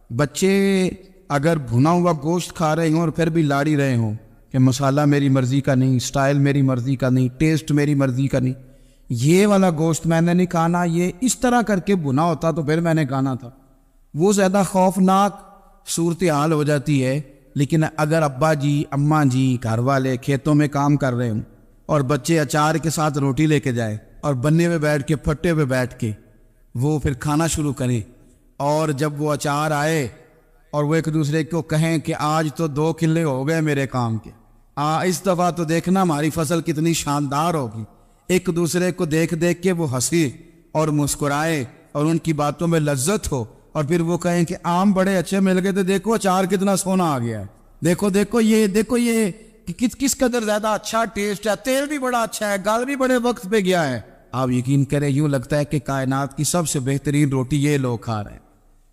[SPEAKER 1] بچے اگر بھنا ہوا گوشت کھا رہے ہوں اور پھر بھی لاڑی رہے ہوں کہ مسالہ میری مرضی کا نہیں، سٹائل میری مرضی کا نہیں، ٹیسٹ میری مرضی کا نہیں، یہ والا گوشت میں نے نہیں کھانا، یہ اس طرح کر کے بھنا ہوتا تو پھر میں نے کھانا تھا، وہ زیادہ خوفناک صورتحال ہو جاتی ہے۔ لیکن اگر ابا جی، اماں جی، گھر والے کھیتوں میں کام کر رہے ہوں اور بچے اچار کے ساتھ روٹی لے کے جائے اور بننے میں بیٹھ کے، پھٹے پہ بیٹھ کے وہ پھر کھانا شروع کریں، اور جب وہ اچار آئے اور وہ ایک دوسرے کو کہیں کہ آج تو 2 کلے ہو گئے میرے کام کے، اس دفعہ تو دیکھنا ہماری فصل کتنی شاندار ہوگی، ایک دوسرے کو دیکھ دیکھ کے وہ ہنسی اور مسکرائے اور ان کی باتوں میں لذت ہو، اور پھر وہ کہیں کہ آم بڑے اچھے مل گئے تھے، دیکھو اچار کتنا سونا آ گیا ہے، دیکھو یہ کس قدر زیادہ اچھا ٹیسٹ ہے، تیل بھی بڑا اچھا ہے، گل بھی بڑے وقت پہ گیا ہے۔ آپ یقین کریں یوں لگتا ہے کہ کائنات کی سب سے بہترین روٹی یہ لوگ کھا رہے ہیں۔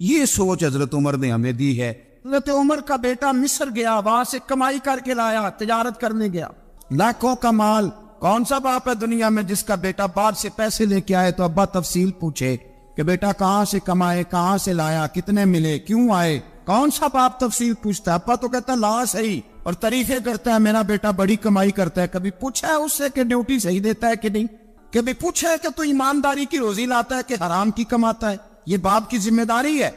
[SPEAKER 1] یہ سوچ حضرت عمر نے ہمیں دی ہے۔ حضرت عمر کا بیٹا مصر گیا، وہاں سے کمائی کر کے لایا، تجارت کرنے گیا، لاکھوں کا مال۔ کون سا باپ ہے دنیا میں جس کا بیٹا باہر سے پیسے لے کے آئے تو ابا تفصیل پوچھے کہ بیٹا کہاں سے کمائے، کہاں سے لایا، کتنے ملے، کیوں آئے؟ کون سا باپ تفصیل پوچھتا ہے؟ ابا تو کہتا ہے لا صحیح، اور تعریفیں کرتا ہے میرا بیٹا بڑی کمائی کرتا ہے۔ کبھی پوچھا ہے اس سے کہ ڈیوٹی صحیح دیتا ہے کہ نہیں؟ کبھی پوچھا ہے کہ تو ایمانداری کی روزی لاتا ہے کہ حرام کی کماتا ہے؟ یہ باپ کی ذمہ داری ہے،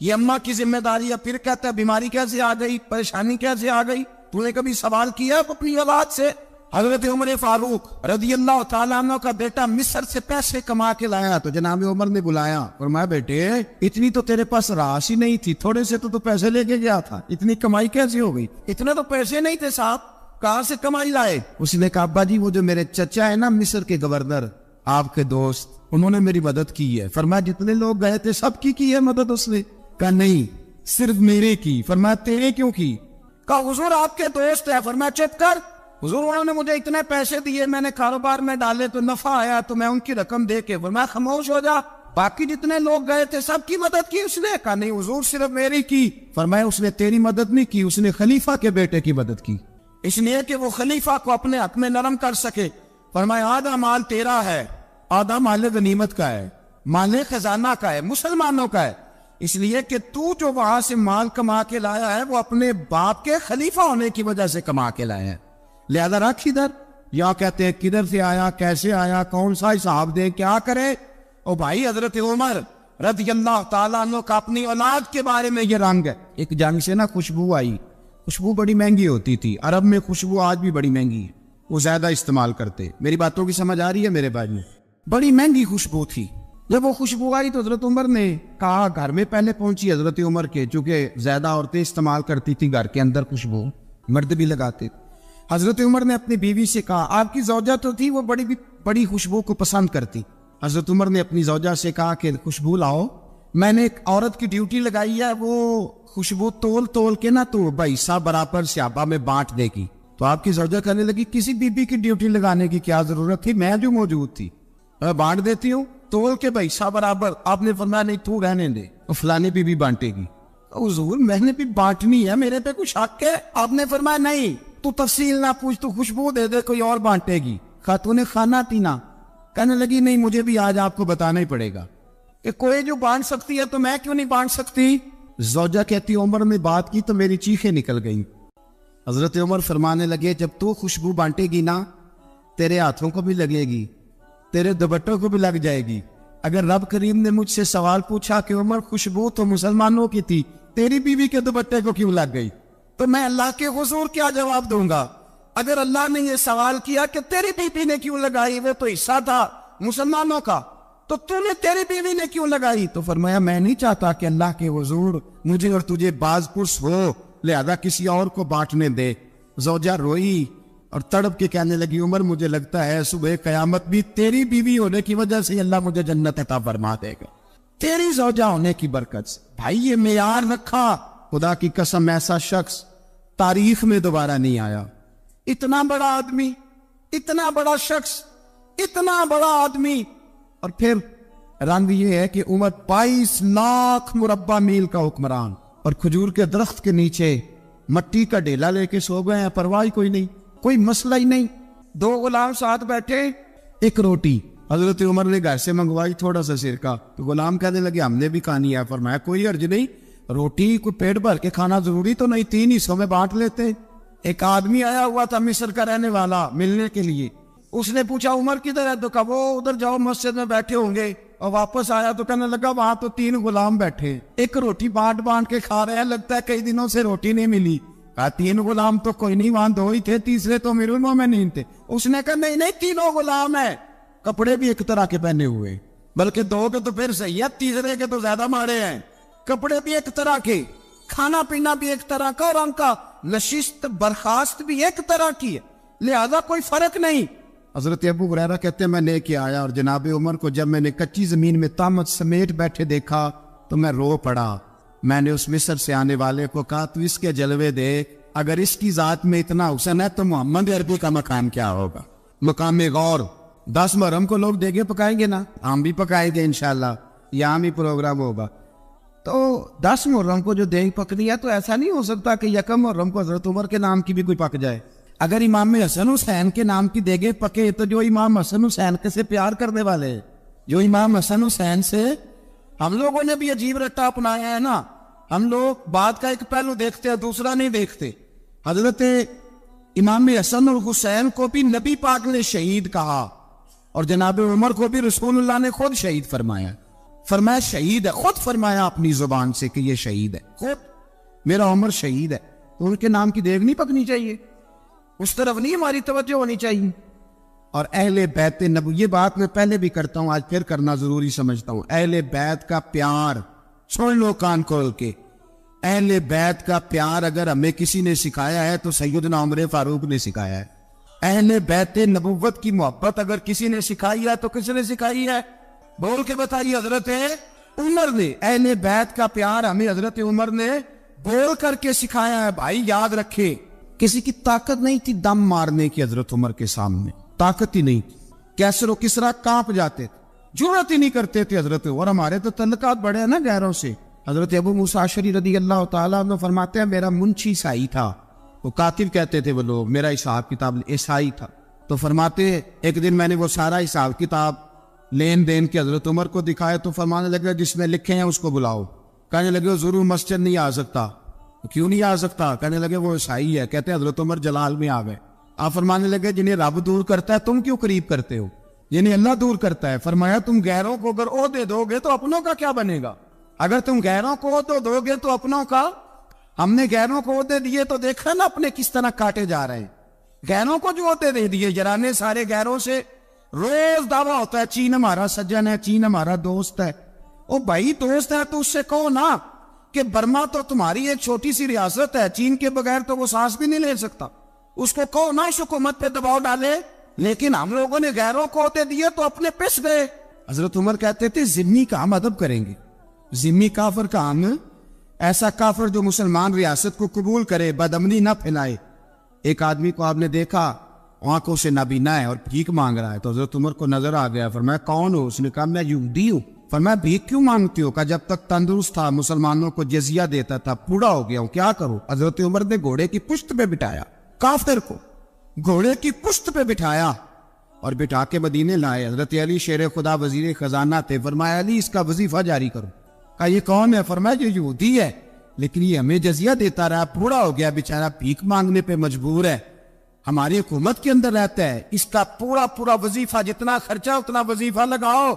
[SPEAKER 1] یہ اماں کی ذمہ داری ہے۔ پھر کہتا ہے بیماری کیسے آ گئی، پریشانی کیسے آ گئی؟ تو نے کبھی سوال کیا اپنی اولاد سے؟ حضرت عمر فاروق رضی اللہ تعالیٰ عنہ کا بیٹا مصر سے پیسے کما کے لایا تو جناب عمر نے بلایا، فرمایا بیٹے اتنی تو تیرے پاس راس ہی نہیں تھی، تھوڑے سے تو پیسے لے کے گیا تھا، اتنی کمائی کیسی ہو گئی؟ اتنے تو پیسے نہیں تھے صاحب، کہاں سے کمائی لائے؟ اس نے کہا ابا جی وہ جو میرے چچا ہے نا مصر کے گورنر، آپ کے دوست، انہوں نے میری مدد کی ہے۔ فرمایا جتنے لوگ گئے تھے سب کی ہے مدد اس نے؟ کہا نہیں صرف میرے کی۔ فرمایا تیرے کیوں کی؟ کہا حضور آپ کے دوست ہے۔ فرمایا چپ کر، حضور انہوں نے مجھے اتنے پیسے دیے، میں نے کاروبار میں ڈالے تو نفع آیا تو میں ان کی رقم دے کے۔ فرمایا خاموش ہو جا، باقی جتنے لوگ گئے تھے سب کی مدد کی اس نے؟ کہا نہیں حضور صرف میری کی۔ فرمایا اس نے تیری مدد نہیں کی، اس نے خلیفہ کے بیٹے کی مدد کی، اس لیے کہ وہ خلیفہ کو اپنے حق میں نرم کر سکے۔ فرمایا آدھا مال تیرا ہے، آدھا مال غنیمت کا ہے، مال خزانہ کا ہے، مسلمانوں کا ہے، اس لیے کہ تو جو وہاں سے مال کما کے لایا ہے وہ اپنے باپ کے خلیفہ ہونے کی وجہ سے کما کے لایا ہے، لہذا رکھ ادھر۔ یا کہتے ہیں کدھر سے آیا، کیسے آیا، کون سا حساب دے، کیا کرے؟ او بھائی حضرت عمر رضی اللہ تعالیٰ عنہ کا اپنی اولاد کے بارے میں یہ رنگ ہے۔ ایک جنگ سے نا خوشبو آئی، خوشبو بڑی مہنگی ہوتی تھی، عرب میں خوشبو آج بھی بڑی مہنگی ہے، وہ زیادہ استعمال کرتے۔ میری باتوں کی سمجھ آ رہی ہے میرے بھائی؟ بڑی مہنگی خوشبو تھی۔ جب وہ خوشبو آئی تو حضرت عمر نے کہا، گھر میں پہلے پہنچی حضرت عمر کے، چونکہ زیادہ عورتیں استعمال کرتی تھی گھر کے اندر خوشبو، مرد بھی لگاتے تھے۔ حضرت عمر نے اپنی بیوی سے کہا، آپ کی زوجہ تو تھی وہ بڑی خوشبو کو پسند کرتی۔ حضرت عمر نے اپنی زوجہ سے کہا کہ خوشبو لاؤ، میں نے ایک عورت کی ڈیوٹی لگائی ہے، وہ خوشبو تول کے نا تو بھائیسا برابر صحابہ میں بانٹ دے گی۔ تو آپ کی زوجہ کہنے لگی کسی بی بی کی ڈیوٹی لگانے کی کیا ضرورت تھی، میں جو موجود تھی میں بانٹ دیتی ہوں تول کے بھائیسا برابر۔ آپ نے فرمایا نہیں تو رہنے دے، فلانے بی بی بانٹے گی۔ حضور میں نے بھی بانٹنی ہے، میرے پہ کچھ حق ہے؟ آپ نے فرمایا نہیں تو تفصیل نہ پوچھ، تو خوشبو دے دے، کوئی اور بانٹے گی۔ خاتون خانہ تھی نا،
[SPEAKER 2] کہنے لگی نہیں مجھے بھی آج آپ کو بتانا ہی پڑے گا کہ کوئی جو بانٹ سکتی ہے تو میں کیوں نہیں بانٹ سکتی؟ زوجہ کہتی عمر نے بات کی تو میری چیخیں نکل گئیں. حضرت عمر فرمانے لگے جب تو خوشبو بانٹے گی نا تیرے ہاتھوں کو بھی لگے گی, تیرے دوپٹوں کو بھی لگ جائے گی. اگر رب کریم نے مجھ سے سوال پوچھا کہ عمر خوشبو تو مسلمانوں کی تھی, تیری بیوی کے دوپٹے کو کیوں لگ گئی, تو میں اللہ کے حضور کیا جواب دوں گا؟ اگر اللہ نے یہ سوال کیا کہ تیری بیوی نے کیوں لگائی, وہ تو حصہ تھا مسلمانوں کا, تو تو نے تیری بیوی نے کیوں لگائی؟ تو فرمایا میں نہیں چاہتا کہ اللہ کے حضور مجھے اور تجھے باز پرس ہو, لہذا کسی اور کو بانٹنے دے. زوجہ روئی اور تڑپ کے کہنے لگی عمر مجھے لگتا ہے صبح قیامت بھی تیری بیوی ہونے کی وجہ سے اللہ مجھے جنت عطا فرما دے گا, تیری زوجہ ہونے کی برکت سے. بھائی یہ معیار رکھا, خدا کی قسم ایسا شخص تاریخ میں دوبارہ نہیں آیا. اتنا بڑا آدمی, اتنا بڑا شخص, اتنا بڑا آدمی, اور پھر رنگ یہ ہے کہ عمر 22 لاکھ مربع میل کا حکمران, اور کھجور کے درخت کے نیچے مٹی کا ڈیلا لے کے سو گئے ہیں, پرواہ کوئی نہیں, کوئی مسئلہ ہی نہیں. 2 غلام ساتھ بیٹھے, ایک روٹی حضرت عمر نے گھر سے منگوائی, تھوڑا سا سرکہ, تو غلام کہنے لگے ہم نے بھی کھانی ہے. فرمایا کوئی حرج نہیں, روٹی کو پیٹ بھر کے کھانا ضروری تو نہیں, 3 حصوں میں بانٹ لیتے. ایک آدمی آیا ہوا تھا مصر کا رہنے والا ملنے کے لیے, اس نے پوچھا عمر کدھر ہے, تو کہا وہ ادھر جاؤ مسجد میں بیٹھے ہوں گے, اور واپس آیا تو کہنے لگا وہاں تو 3 غلام بیٹھے, ایک روٹی بانٹ بانٹ کے کھا رہے ہیں, لگتا ہے کئی دنوں سے روٹی نہیں ملی. کہا 3 غلام تو کوئی نہیں, وہاں 2 ہی تھے, تیسرے تو امیر المومنین تھے. اس نے کہا نہیں نہیں 3 غلام ہیں, کپڑے بھی ایک طرح کے پہنے ہوئے, بلکہ 2 کے تو پھر صحیح ہے, تیسرے کے تو زیادہ مارے ہیں, کپڑے بھی ایک طرح کے, کھانا پینا بھی ایک طرح کا, اور ان کا نشست برخاست بھی ایک طرح کی ہے, لہذا کوئی فرق نہیں. حضرت ابو ہریرہ کہتے ہیں میں لے کے آیا, اور جناب عمر کو جب میں نے کچی زمین میں تامت سمیٹ بیٹھے دیکھا تو میں رو پڑا. میں نے اس مصر سے آنے والے کو کہا تو اس کے جلوے دیکھ, اگر اس کی ذات میں اتنا حسن ہے تو محمد عربی کا مقام کیا ہوگا, مقام غور. 10 محرم کو لوگ دیگے پکائیں گے نا, ہم بھی پکائیں گے انشاءاللہ, یہاں بھی پروگرام ہوگا. تو 10 محرم کو جو دیگ پکنی ہے تو ایسا نہیں ہو سکتا کہ 1 محرم کو حضرت عمر کے نام کی بھی کوئی پک جائے. اگر امام حسن حسین کے نام کی دیگیں پکے تو جو امام حسن حسین کے سے پیار کرنے والے ہیں, جو امام حسن حسین سے ہم لوگوں نے بھی عجیب رٹا اپنایا ہے نا, ہم لوگ بات کا ایک پہلو دیکھتے ہیں دوسرا نہیں دیکھتے. حضرت امام حسن اور حسین کو بھی نبی پاک نے شہید کہا, اور جناب عمر کو بھی رسول اللہ نے خود شہید فرمایا. فرمایا شہید ہے, خود فرمایا اپنی زبان سے کہ یہ شہید ہے, خود میرا عمر شہید ہے. تو ان کے نام کی دیگ نہیں پکنی چاہیے, اس طرف نہیں ہماری توجہ ہونی چاہیے. اور اہل بیت نبو, یہ بات میں پہلے بھی کرتا ہوں, آج پھر کرنا ضروری سمجھتا ہوں. اہل بیت کا پیار سن لو کان کھول کے, اہل بیت کا پیار اگر ہمیں کسی نے سکھایا ہے تو سیدنا عمر فاروق نے سکھایا ہے. اہل بیت نبوت کی محبت اگر کسی نے سکھائی ہے تو کس نے سکھائی ہے؟ بول کے بتائیے. حضرت عمر نے. اہل بیت کا پیار ہمیں حضرت عمر نے بول کر کے سکھایا ہے. بھائی یاد رکھے, کسی کی طاقت نہیں تھی دم مارنے کی حضرت عمر کے سامنے, طاقت ہی نہیں تھی. کیسر و کسرا کانپ جاتے تھے, جرأت ہی نہیں کرتے تھے حضرت. اور ہمارے تو تعلقات بڑے ہیں نا غیروں سے. حضرت ابو موسیٰ اشعری رضی اللہ تعالیٰ عنہ فرماتے ہیں میرا منشی عیسائی تھا, وہ کاتب کہتے تھے وہ لوگ, میرا حساب کتاب عیسائی تھا. تو فرماتے ایک دن میں نے وہ سارا حساب کتاب لین دین کے حضرت عمر کو دکھائے تو فرمانے لگے جس میں لکھے ہیں اس کو بلاؤ. کہنے لگے وہ ضرور مسجد نہیں آ سکتا. کیوں نہیں آ سکتا؟ کہنے لگے وہ عیسائی ہے. کہتے حضرت عمر جلال میں آ گئے. آپ فرمانے لگے جنہیں رب دور کرتا ہے تم کیوں قریب کرتے ہو, جنہیں اللہ دور کرتا ہے. فرمایا تم غیروں کو اگر عہدے دو گے تو اپنوں کا کیا بنے گا؟ اگر تم غیروں کو عہدے دو گے تو اپنوں کا. ہم نے غیروں کو عہدے دیے تو دیکھا نا اپنے کس طرح کاٹے جا رہے ہیں. غیروں کو جو عہدے دے دیے, جرانے سارے غیروں سے روز دعویٰ ہوتا ہے چین ہمارا سجن ہے, چین ہمارا دوست ہے. او بھائی دوست ہے تو اس سے کہو نا کہ برما تو تمہاری ایک چھوٹی سی ریاست ہے, چین کے بغیر تو وہ سانس بھی نہیں لے سکتا. اس کو کہو نا اس حکومت پہ دباؤ ڈالے. لیکن ہم لوگوں نے غیروں کو ہوتے دیے تو اپنے پس گئے. حضرت عمر کہتے تھے ذمی کا ہم ادب کریں گے, ذمی کافر کا ہم, ایسا کافر جو مسلمان ریاست کو قبول کرے, بدامنی نہ پھیلائے. ایک آدمی کو آپ نے دیکھا آنکھوں سے نابینا ہے اور بھیک مانگ رہا ہے, تو حضرت عمر کو نظر آ گیا. فرمایا کون ہو؟ اس نے کہا میں یہودی ہوں. فرمایا بھیک کیوں مانگتی ہو؟ کہا جب تک تندرست تھا مسلمانوں کو جزیہ دیتا تھا, بوڑھا ہو گیا ہوں کیا کروں. حضرت عمر نے گھوڑے کی پشت پہ بٹھایا, کافر کو گھوڑے کی پشت پہ بٹھایا, اور بٹھا کے مدینے لائے. حضرت علی شیر خدا وزیر خزانہ تھے. فرمایا علی اس کا وظیفہ جاری کرو. کہا یہ کون ہے؟ فرمایا یہ یہودی ہے لیکن یہ ہمیں جزیہ دیتا رہا, بوڑھا ہو گیا بیچارہ, بھیک مانگنے پہ مجبور ہے, ہماری حکومت کے اندر رہتا ہے, اس کا پورا وظیفہ جتنا خرچہ اتنا وظیفہ لگاؤ.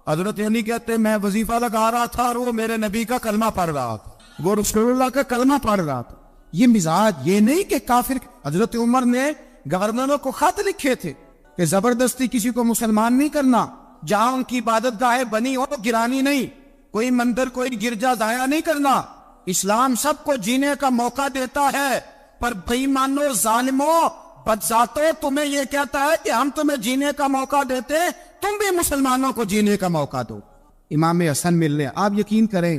[SPEAKER 2] حضرت علی کہتے ہیں میں وظیفہ لگا رہا تھا اور وہ میرے نبی کا کلمہ پڑھ رہا تھا, وہ رسول اللہ کا کلمہ پڑھ رہا تھا. یہ مزاج, یہ نہیں کہ کافر. حضرت عمر نے گورنروں کو خط لکھے تھے کہ زبردستی کسی کو مسلمان نہیں کرنا, جہاں ان کی عبادت گاہیں بنی ہو گرانی نہیں, کوئی مندر کوئی گرجا ضائع نہیں کرنا. اسلام سب کو جینے کا موقع دیتا ہے, پر بے ایمانو ظالمو بدذاتو تمہیں یہ کہتا ہے کہ ہم تمہیں جینے کا موقع دیتے, تم بھی مسلمانوں کو جینے کا موقع دو. امام حسن ملنے, آپ یقین کریں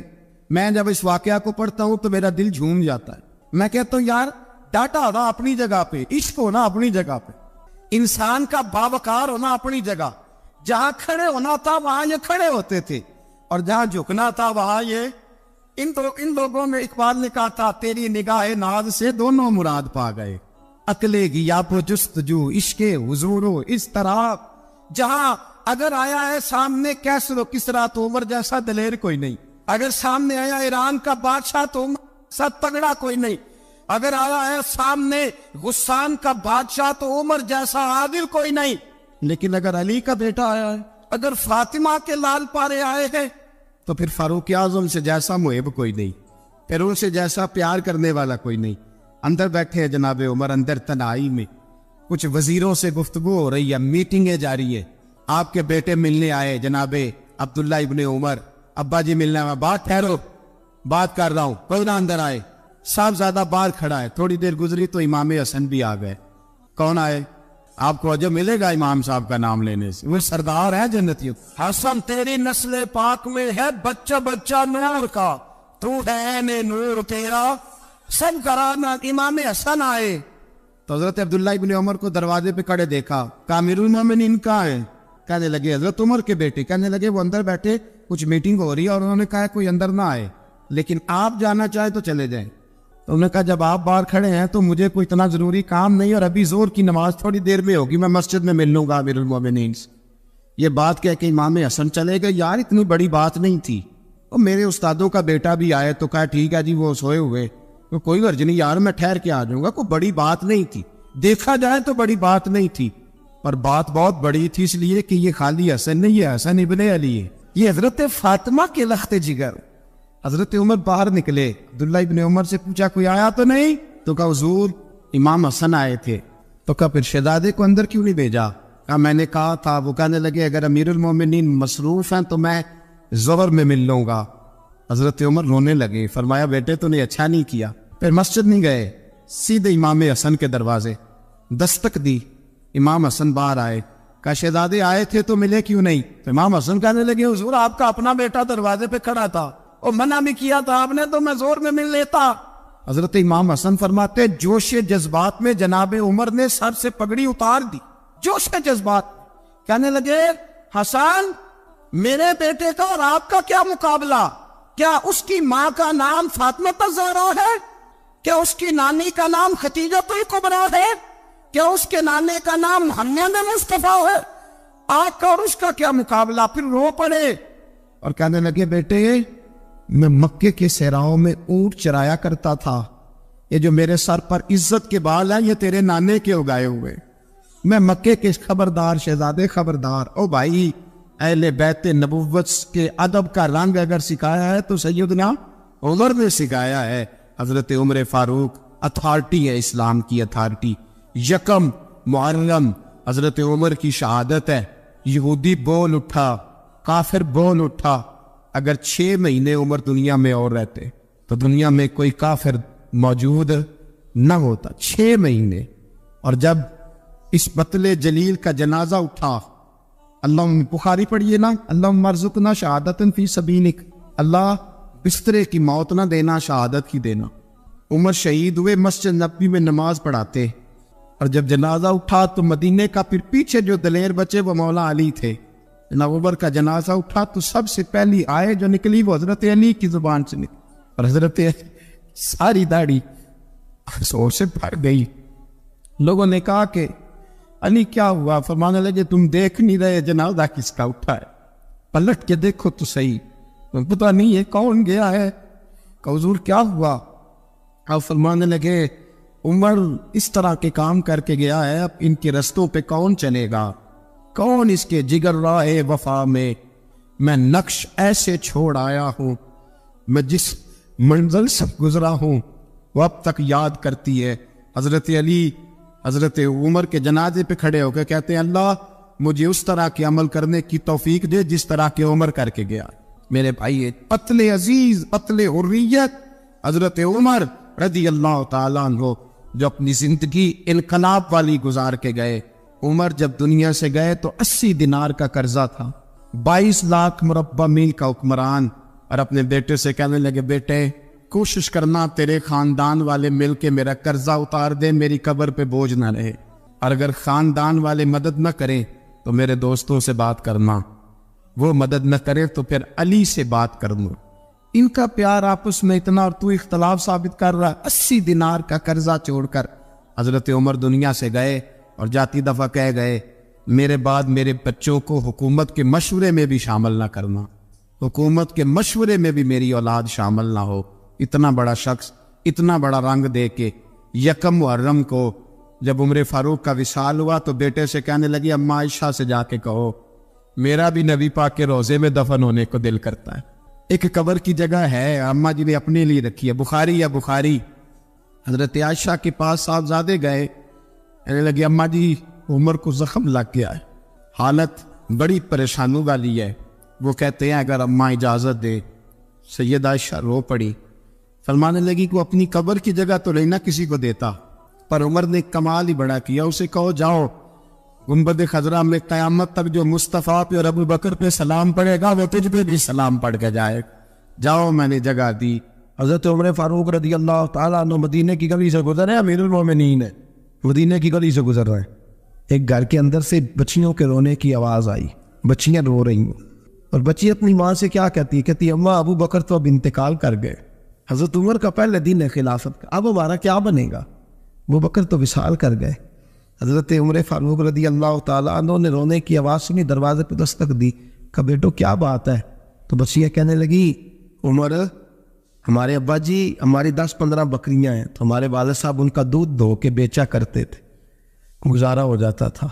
[SPEAKER 2] میں جب اس واقعہ کو پڑھتا ہوں تو میرا دل جھوم جاتا ہے. میں کہتا ہوں یار ڈاٹا ہونا اپنی جگہ پہ, عشق ہونا اپنی جگہ پہ, انسان کا باوقار ہونا اپنی جگہ. جہاں کھڑے ہونا تھا وہاں یہ کھڑے ہوتے تھے, اور جہاں جھکنا تھا وہاں یہ. ان لوگوں میں اقبال نے کہا تھا تیری نگاہ ناز سے دونوں مراد پا گئے, عقلِ غیاب و جستجو عشق حضور و اس طرح. جہاں اگر آیا ہے سامنے کیسر و کسرا تو عمر جیسا دلیر کوئی نہیں, اگر سامنے آیا ایران کا بادشاہ تو عمر جیسا تگڑا کوئی نہیں, اگر آیا ہے سامنے غسان کا بادشاہ تو عمر جیسا عادل کوئی نہیں. لیکن اگر علی کا بیٹا آیا ہے, اگر فاطمہ کے لال پارے آئے ہیں, تو پھر فاروق اعظم سے جیسا محب کوئی نہیں, پھر ان سے جیسا پیار کرنے والا کوئی نہیں. اندر بیٹھے ہیں جناب عمر, اندر تنہائی میں کچھ وزیروں سے گفتگو ہو رہی ہے, میٹنگیں جاری ہے. آپ کے بیٹے ملنے آئے جناب عبداللہ ابن عمر, ابا جی ملنے آئے. بات ٹھہرو, بات کر رہا ہوں, کوئی نہ اندر آئے. صاحبزادہ باہر کھڑا ہے. تھوڑی دیر گزری تو امام حسن بھی آ گئے. کون آئے؟ آپ کو عجب ملے گا امام صاحب کا نام لینے سے, وہ سردار ہے جنتیوں. حسن تیری نسل پاک میں ہے بچہ بچہ نور کا, تو ہے نور تیرا سب کرانا. امام حسن آئے تو حضرت عبداللہ ابن عمر کو دروازے پہ کھڑے دیکھا. امیر المومنین کہاں ہیں؟ کہنے لگے حضرت عمر کے بیٹے. کہنے لگے وہ اندر بیٹھے, کچھ میٹنگ ہو رہی ہے, اور انہوں نے کہا کوئی اندر نہ آئے, لیکن آپ جانا چاہے تو چلے جائیں. تو انہوں نے کہا جب آپ باہر کھڑے ہیں تو مجھے کوئی اتنا ضروری کام نہیں, اور ابھی زور کی نماز تھوڑی دیر میں ہوگی, میں مسجد میں مل لوں گا امیر المومنین سے. یہ بات کہہ کے امام حسن چلے گئے. یار اتنی بڑی بات نہیں تھی, اور میرے استادوں کا بیٹا بھی آئے تو کہا ٹھیک ہے جی وہ سوئے ہوئے, تو کوئی غرض نہیں یار, میں ٹھہر کے آ جاؤں گا, کوئی بڑی بات نہیں تھی. دیکھا جائے تو بڑی بات نہیں تھی, پر بات بہت بڑی تھی, اس لیے کہ یہ خالی حسن نہیں, یہ حسن ابن علی ہے, یہ حضرت فاطمہ کے لخت جگر. حضرت عمر باہر نکلے, عبداللہ ابن عمر سے پوچھا کوئی آیا تو نہیں؟ تو کہا حضور امام حسن آئے تھے. تو کہا پھر شہزادے کو اندر کیوں نہیں بھیجا؟ کہا میں نے کہا تھا. وہ کہنے لگے اگر امیر المومنین مصروف ہیں تو میں ظہر میں مل لوں گا. حضرت عمر رونے لگے. فرمایا بیٹے تو نے اچھا نہیں کیا. پھر مسجد نہیں گئے, سیدھے امام حسن کے دروازے دستک دی. امام حسن باہر آئے. کہا شہزادے آئے تھے تو ملے کیوں نہیں؟ تو امام حسن کہنے لگے حضور آپ کا اپنا بیٹا دروازے پہ کھڑا تھا, اور منع بھی کیا تھا آپ نے, تو میں زور میں مل لیتا. حضرت امام حسن فرماتے جوش جذبات میں جناب عمر نے سر سے پگڑی اتار دی. جوش جذبات کہنے لگے حسن میرے بیٹے کا اور آپ کا کیا مقابلہ؟ کیا اس کی ماں کا نام فاطمہ الزہرا ہے؟ کیا اس کی نانی کا نام خدیجہ الکبریٰ ہے؟ کیا اس کے نانے کا نام محمد مصطفیٰ ہے؟ آپ کا اور اس کا کیا مقابلہ؟ پھر رو پڑے اور کہنے لگے بیٹے میں مکے کے صحراؤں میں اونٹ چرایا کرتا تھا, یہ جو میرے سر پر عزت کے بال ہیں یہ تیرے نانے کے اگائے ہوئے. میں مکے کے خبردار شہزادے خبردار. او بھائی اہل بیت نبوت کے ادب کا رنگ اگر سکھایا ہے تو سیدنا عمر نے سکھایا ہے. حضرت عمر فاروق اتھارٹی ہے, اسلام کی اتھارٹی. یکم محرم حضرت عمر کی شہادت ہے. یہودی بول اٹھا, کافر بول اٹھا. اگر 6 مہینے عمر دنیا میں اور رہتے تو دنیا میں کوئی کافر موجود نہ ہوتا. 6 مہینے. اور جب اس بطل جلیل کا جنازہ اٹھا, اللہ بخاری پڑھیے نا, اللہم ارزقنا شہادت فی سبیلک, اللہ بسترے کی موت نہ دینا, شہادت کی دینا. عمر شہید ہوئے, مسجد نبوی میں نماز پڑھاتے, اور جب جنازہ اٹھا تو مدینے کا پھر پیچھے جو دلیر بچے وہ مولا علی تھے. جناب عمر کا جنازہ اٹھا تو سب سے پہلی آئے جو نکلی وہ حضرت علی کی زبان سے نکلی, اور حضرت ساری داڑھی سور سے بھر گئی. لوگوں نے کہا کہ علی کیا ہوا؟ فرمانے لگے تم دیکھ نہیں رہے جنازہ کس کا اٹھا ہے؟ پلٹ کے دیکھو تو صحیح، پتہ نہیں یہ کون گیا ہے؟ کہ حضور کیا ہوا؟ آپ فرمانے لگے عمر اس طرح کے کام کر کے گیا ہے، اب ان کے رستوں پہ کون چلے گا؟ کون اس کے جگر راہ وفا میں نقش ایسے چھوڑ آیا ہوں، میں جس منزل سے گزرا ہوں وہ اب تک یاد کرتی ہے۔ حضرت علی حضرت عمر کے جنازے پہ کھڑے ہو کے کہتے ہیں اللہ مجھے اس طرح کے عمل کرنے کی توفیق دے جس طرح کے عمر کر کے گیا۔ میرے بھائی قتل عزیز، قتل حریت، حضرت عمر رضی اللہ تعالیٰ عنہ جو اپنی زندگی انقلاب والی گزار کے گئے۔ عمر جب دنیا سے گئے تو 80 دینار کا قرضہ تھا، 22 لاکھ مربع میل کا حکمران، اور اپنے بیٹے سے کہنے لگے بیٹے کوشش کرنا تیرے خاندان والے مل کے میرا قرضہ اتار دے، میری قبر پہ بوجھ نہ رہے، اور اگر خاندان والے مدد نہ کریں تو میرے دوستوں سے بات کرنا، وہ مدد نہ کرے تو پھر علی سے بات کرنا۔ ان کا پیار آپس میں اتنا، اور تو اختلاف ثابت کر رہا۔ 80 دینار کا قرضہ چھوڑ کر حضرت عمر دنیا سے گئے، اور جاتی دفعہ کہہ گئے میرے بعد میرے بچوں کو حکومت کے مشورے میں بھی شامل نہ کرنا، حکومت کے مشورے میں بھی میری اولاد شامل نہ ہو۔ اتنا بڑا شخص اتنا بڑا رنگ دے کے یکم محرم کو جب عمر فاروق کا وصال ہوا تو بیٹے سے کہنے لگی اماں عائشہ سے جا کے کہو میرا بھی نبی پاک کے روزے میں دفن ہونے کو دل کرتا ہے۔ ایک قبر کی جگہ ہے اماں جی نے اپنے لیے رکھی ہے، بخاری یا بخاری۔ حضرت عائشہ کے پاس صاحبزادے گئے، کہنے لگے اماں جی عمر کو زخم لگ گیا ہے، حالت بڑی پریشانی والی ہے۔ وہ کہتے ہیں اگر اماں اجازت دے۔ سید عائشہ رو پڑی، فرمانے لگی کہ وہ اپنی قبر کی جگہ تو نہیں نہ کسی کو دیتا، پر عمر نے کمال ہی بڑا کیا، اسے کہو جاؤ گنبد خضرا میں قیامت تک جو مصطفیٰ پہ اور ابو بکر پہ سلام پڑے گا وہ تجھ پہ بھی سلام پڑھ کے جائے، جاؤ میں نے جگہ دی۔ حضرت عمر فاروق رضی اللہ تعالیٰ عنہ مدینے کی گلی سے گزر رہے ہیں، امیر المومنین ہے، مدینے کی گلی سے گزر رہے ہیں، ایک گھر کے اندر سے بچیوں کے رونے کی آواز آئی، بچیاں رو رہی ہیں، اور بچی اپنی ماں سے کیا کہتی ہے؟ کہتی اماں ابو بکر تو اب انتقال کر گئے، حضرت عمر کا پہلے دن ہے خلافت کا، اب ہمارا کیا بنے گا؟ ابو بکر تو وصال کر گئے۔ حضرت عمر فاروق رضی اللہ تعالیٰ عنہ نے رونے کی آواز سنی، دروازے پہ دستک دی، کہا بیٹو کیا بات ہے؟ تو بچیاں کہنے لگی عمر ہمارے ابا جی ہماری 10-15 بکریاں ہیں، تو ہمارے والد صاحب ان کا دودھ دھو کے بیچا کرتے تھے، گزارا ہو جاتا تھا۔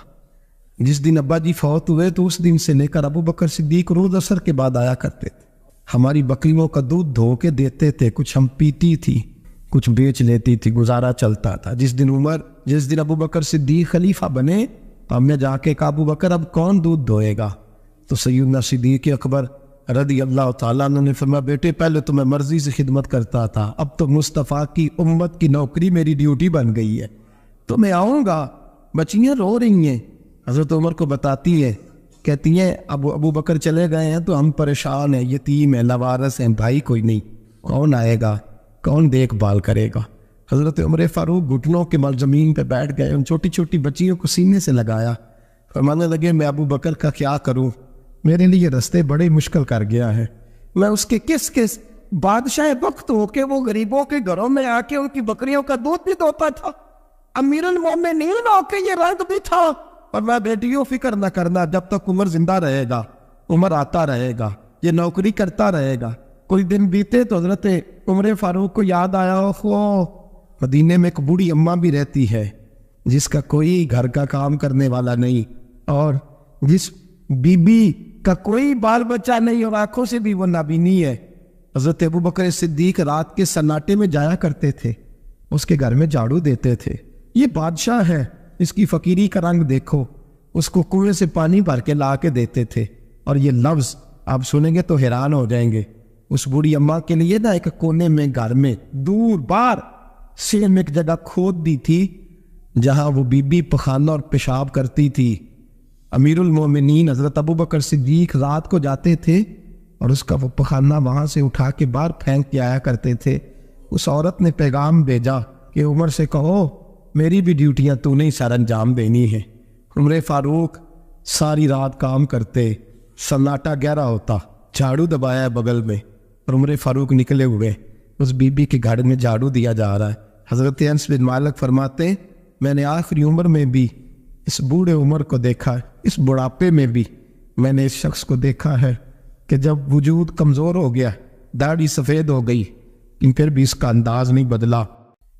[SPEAKER 2] جس دن ابا جی فوت ہوئے تو اس دن سے لے کر ابو بکر صدیق روز عصر کے بعد آیا کرتے تھے، ہماری بکریوں کا دودھ دھو کے دیتے تھے، کچھ ہم پیتی تھی کچھ بیچ لیتی تھی، گزارا چلتا تھا۔ جس دن ابو بکر صدیق خلیفہ بنے تو ہم نے جا کے کہا ابو بکر اب کون دودھ دھوئے گا؟ تو سیدنا صدیق اکبر رضی اللہ تعالیٰ عنہ نے فرمایا بیٹے پہلے تو میں مرضی سے خدمت کرتا تھا، اب تو مصطفیٰ کی امت کی نوکری میری ڈیوٹی بن گئی ہے، تو میں آؤں گا۔ بچیاں رو رہی ہیں، حضرت عمر کو بتاتی ہے، کہتی ہیں ابو بکر چلے گئے ہیں تو ہم پریشان ہیں، یتیم ہیں، لوارث ہیں، بھائی کوئی نہیں، کون آئے گا، کون دیکھ بھال کرے گا؟ حضرت عمر فاروق گھٹنوں کے مل زمین پہ بیٹھ گئے، ان چھوٹی چھوٹی بچیوں کو سینے سے لگایا، فرمانے لگے میں ابو بکر کا کیا کروں، میرے لیے رستے بڑے مشکل کر گیا ہے، میں اس کے کس بادشاہ وقت ہو کے وہ غریبوں کے گھروں میں آ کے ان کی بکریوں کا دودھ بھی دھوتا تھا، امیر المومنین ہو کے یہ رنگ بھی تھا، اور میں بیٹیوں فکر نہ کرنا، جب تک عمر زندہ رہے گا، عمر آتا رہے گا، یہ نوکری کرتا رہے گا۔ کوئی دن بیتے تو حضرت عمر فاروق کو یاد آیا مدینے میں ایک بوڑھی اماں بھی رہتی ہے جس کا کوئی گھر کا کام کرنے والا نہیں، اور جس بی بی کا کوئی بال بچہ نہیں، اور آنکھوں سے بھی وہ نابینی ہے۔ حضرت ابو بکر صدیق رات کے سناٹے میں جایا کرتے تھے، اس کے گھر میں جھاڑو دیتے تھے، یہ بادشاہ ہے، اس کی فقیری کا رنگ دیکھو، اس کو کنویں سے پانی بھر کے لا کے دیتے تھے، اور یہ لفظ آپ سنیں گے تو حیران ہو جائیں گے۔ اس بوڑھی اماں کے لیے نا ایک کونے میں گھر میں دور بار سینے میں ایک جگہ کھود دی تھی جہاں وہ بی بی پخانہ اور پیشاب کرتی تھی۔ امیر المومنین حضرت ابو بکر صدیق رات کو جاتے تھے اور اس کا وہ پخانہ وہاں سے اٹھا کے باہر پھینک کے آیا کرتے تھے۔ اس عورت نے پیغام بھیجا کہ عمر سے کہو میری بھی ڈیوٹیاں تو نہیں سر انجام دینی ہے۔ عمر فاروق ساری رات کام کرتے، سناٹا گہرا ہوتا، جھاڑو دبایا ہے بغل میں، اور عمر فاروق نکلے ہوئے اس بی بی کے گھر میں جھاڑو دیا جا رہا ہے۔ حضرت انس بن مالک فرماتے ہیں میں نے آخری عمر میں بھی اس بوڑھے عمر کو دیکھا ہے، اس بڑھاپے میں بھی میں نے اس شخص کو دیکھا ہے کہ جب وجود کمزور ہو گیا، داڑھی سفید ہو گئی، لیکن پھر بھی اس کا انداز نہیں بدلا۔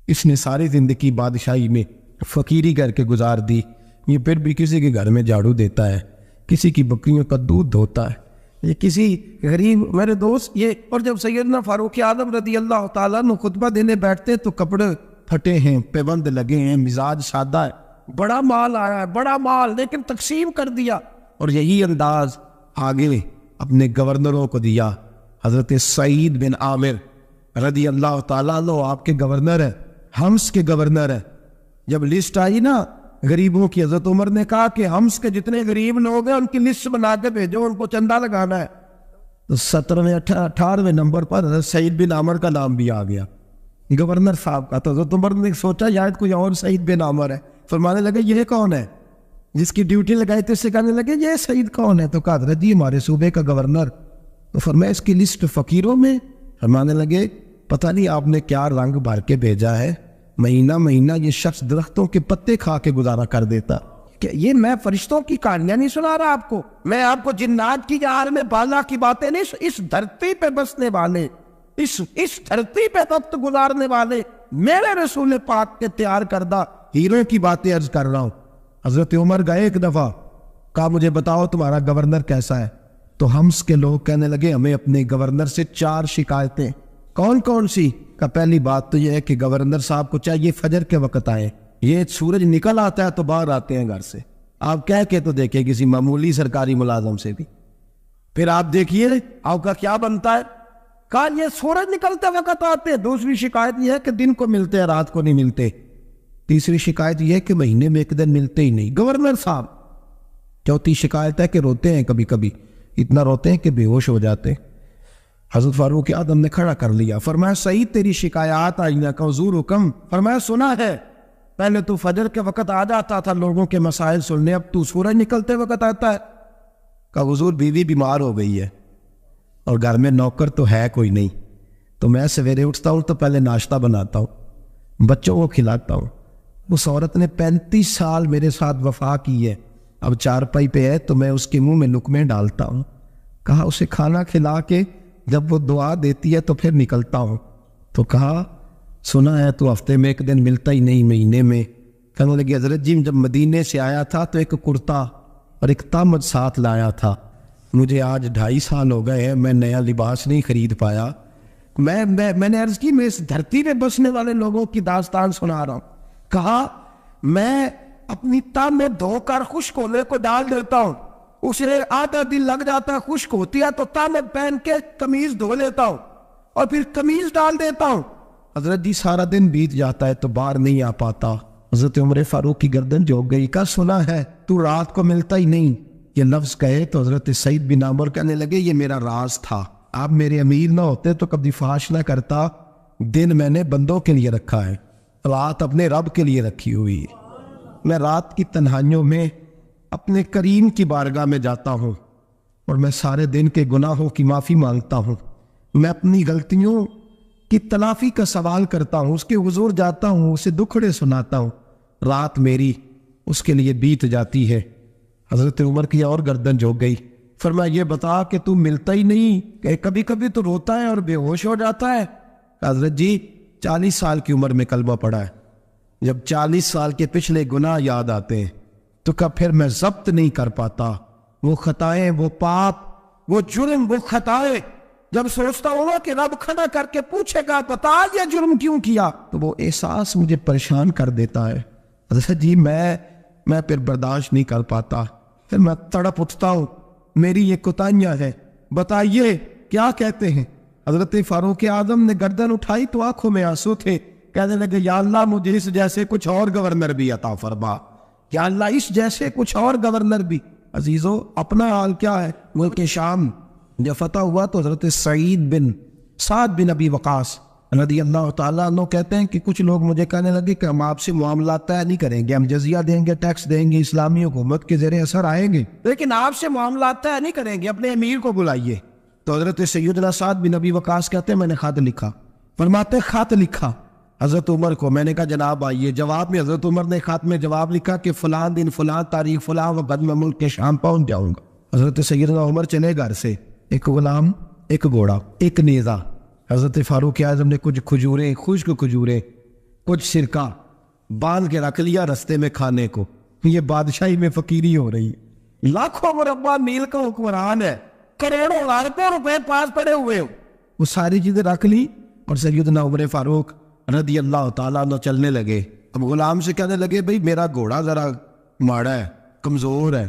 [SPEAKER 2] اس نے ساری زندگی بادشاہی میں فقیری کر کے گزار دی، یہ پھر بھی کسی کے گھر میں جھاڑو دیتا ہے، کسی کی بکریوں کا دودھ دھوتا ہے، یہ کسی غریب میرے دوست یہ۔ اور جب سیدنا فاروق اعظم رضی اللہ تعالیٰ عنہ خطبہ دینے بیٹھتے تو کپڑے پھٹے ہیں، پیبند لگے ہیں، مزاج سادہ ہے، بڑا مال آیا ہے، بڑا مال، لیکن تقسیم کر دیا۔ اور یہی انداز آگے اپنے گورنروں کو دیا۔ حضرت سعید بن عامر رضی اللہ تعالیٰ عنہ آپ کے گورنر ہیں، حمص کے گورنر ہیں۔ جب لسٹ آئی نا غریبوں کی، حضرت عمر نے کہا کہ حمص کے جتنے غریب لوگ ہیں ان کی لسٹ بنا کے بھیجو، ان کو چندہ لگانا ہے۔ تو 17ویں 18ویں نمبر پر حضرت سعید بن عامر کا نام بھی آ گیا، گورنر صاحب کا۔ تو حضرت عمر نے سوچا شاید کوئی اور سعید بن عامر ہے، فرمانے لگے یہ کون ہے؟ جس کی ڈیوٹی لگائی تھی اس سے کہنے لگے یہ سعید کون ہے؟ تو کہا حضرت جی ہمارے صوبے کا گورنر۔ تو فرمایا اس کی لسٹ فقیروں میں؟ فرمانے لگے پتہ نہیں آپ نے کیا رنگ بھر کے بھیجا ہے، مہینہ مہینہ یہ شخص درختوں کے پتے کھا کے گزارا کر دیتا۔ کہ یہ میں فرشتوں کی کہانیاں نہیں سنا رہا آپ کو، میں آپ کو جنات کی جہار میں بالا کی باتیں نہیں، اس دھرتی پہ بسنے والے، اس دھرتی پہ وقت گزارنے والے میرے رسول پاک کے تیار کردہ ہیروں کی باتیں عرض کر رہا ہوں۔ حضرت عمر گئے ایک دفعہ، کہا مجھے بتاؤ تمہارا گورنر کیسا ہے؟ تو حمص کے لوگ کہنے لگے ہمیں اپنے گورنر سے 4 شکایتیں۔ کون کون سی؟ کہ پہلی بات تو یہ ہے کہ گورنر صاحب کو چاہیے فجر کے وقت آئے، یہ سورج نکل آتا ہے تو باہر آتے ہیں گھر سے، آپ کہہ کے تو دیکھیں کسی معمولی سرکاری ملازم سے بھی، پھر آپ دیکھیے آپ کا کیا بنتا ہے۔ کہا یہ سورج نکلتے وقت آتے ہیں۔ دوسری شکایت یہ ہے کہ دن کو ملتے ہیں رات کو نہیں ملتے۔ تیسری شکایت یہ ہے کہ مہینے میں ایک دن ملتے ہی نہیں گورنر صاحب۔ چوتھی شکایت ہے کہ روتے ہیں، کبھی کبھی اتنا روتے ہیں کہ بے ہوش ہو جاتے ہیں۔ حضرت فاروق اعظم نے کھڑا کر لیا، فرمایا سعید تیری شکایات آئینہ کا حضور حکم۔ فرمایا سنا ہے، پہلے تو فجر کے وقت آ جاتا تھا لوگوں کے مسائل سننے، اب تو سورج نکلتے وقت آتا ہے۔ کہا حضور بیوی بیمار ہو گئی ہے اور گھر میں نوکر تو ہے کوئی نہیں، تو میں سویرے اٹھتا ہوں تو پہلے ناشتہ بناتا ہوں، بچوں کو کھلاتا ہوں۔ اس عورت نے 35 سال میرے ساتھ وفا کی ہے، اب چارپائی پہ ہے تو میں اس کے منہ میں لقمے ڈالتا ہوں۔ کہا اسے کھانا کھلا کے جب وہ دعا دیتی ہے تو پھر نکلتا ہوں۔ تو کہا سنا ہے تو ہفتے میں ایک دن ملتا ہی نہیں، مہینے میں۔ کہنے لگی حضرت جی جب مدینے سے آیا تھا تو ایک کرتا اور ایک تامد ساتھ لایا تھا، مجھے آج 2.5 سال ہو گئے ہیں، میں نیا لباس نہیں خرید پایا۔ میں نے عرض کی میں اس دھرتی میں بسنے والے لوگوں کی داستان سنا رہا ہوں۔ کہا میں اپنی تن میں دھو کر خشک ہونے کو ڈال دیتا ہوں، اسے آدھا دن لگ جاتا ہے، خشک ہوتی ہے تو تن میں پہن کے قمیض دھو لیتا ہوں اور پھر قمیض ڈال دیتا ہوں۔ حضرت جی سارا دن بیت جاتا ہے تو باہر نہیں آ پاتا۔ حضرت عمر فاروق کی گردن جھک گئی، کہا سنا ہے تو رات کو ملتا ہی نہیں، یہ لفظ کہے تو حضرت سعید بن عامر کہنے لگے یہ میرا راز تھا، آپ میرے امیر نہ ہوتے تو کبھی فحش نہ کرتا، دن میں نے بندوں کے لیے رکھا ہے، رات اپنے رب کے لیے رکھی ہوئی ہے۔ میں رات کی تنہائیوں میں اپنے کریم کی بارگاہ میں جاتا ہوں اور میں سارے دن کے گناہوں کی معافی مانگتا ہوں، میں اپنی غلطیوں کی تلافی کا سوال کرتا ہوں، اس کے حضور جاتا ہوں، اسے دکھڑے سناتا ہوں، رات میری اس کے لیے بیت جاتی ہے۔ حضرت عمر کی اور گردن جھک گئی، فرمایا یہ بتا کہ تو ملتا ہی نہیں، کہ کبھی کبھی تو روتا ہے اور بے ہوش ہو جاتا ہے۔ حضرت جی 40 سال کی عمر میں کلمہ پڑھا ہے، جب 40 سال کے پچھلے گناہ یاد آتے ہیں تو کب پھر میں ضبط نہیں کر پاتا، وہ خطائیں، وہ پاپ، وہ جرم، وہ خطائیں جب سوچتا ہوں کہ رب کھڑا کر کے پوچھے گا بتا یہ جرم کیوں کیا، تو وہ احساس مجھے پریشان کر دیتا ہے۔ حضرت جی میں پھر برداشت نہیں کر پاتا، پھر میں تڑپ اٹھتا ہوں، میری یہ کوتاہیاں ہیں، بتائیے کیا کہتے ہیں۔ حضرت فاروق اعظم نے گردن اٹھائی تو آنکھوں میں آنسو تھے، کہنے لگے یا اللہ مجھے اس جیسے کچھ اور گورنر بھی عطا فرما، یا اللہ اس جیسے کچھ اور گورنر بھی۔ عزیزو اپنا حال کیا ہے؟ ملک شام جب فتح ہوا تو حضرت سعد بن ابی وقاص رضی اللہ تعالیٰ عنہ کہتے ہیں کہ کچھ لوگ مجھے کہنے لگے کہ ہم آپ سے معاملات طے نہیں کریں گے، ہم جزیہ دیں گے، ٹیکس دیں گے، اسلامی حکومت کے زیر اثر آئیں گے، لیکن آپ سے معاملات طے نہیں کریں گے، اپنے امیر کو بلائیے۔ تو حضرت سیدنا سعد بن ابی وقاص کہتے ہیں میں نے خط لکھا، فرماتے خط لکھا، حضرت عمر کو. میں نے کہا جناب آئیے. جواب میں حضرت عمر نے خط میں جواب لکھا کہ فلاں دن فلاں تاریخ فلاں وقت میں ملک کے شام پہنچ جاؤں گا. حضرت سیدنا عمر چلے گھر سے. ایک غلام، ایک گھوڑا، ایک نیزہ. حضرت فاروق اعظم نے کچھ کھجوریں، خشک کھجوریں، کچھ سرکہ باندھ کے رکھ لیا رستے میں کھانے کو. یہ بادشاہی میں فقیری ہو رہی ہے. لاکھوں مربع میل کا حکمران ہے، کروڑوں لاکھوں روپے پاس پڑے ہوئے ہو. وہ ساری چیزیں رکھ لی اور سیدنا عمر فاروق رضی اللہ تعالیٰ عنہ چلنے لگے. اب غلام سے کہنے لگے بھئی میرا گھوڑا ذرا ماڑا ہے، کمزور ہے،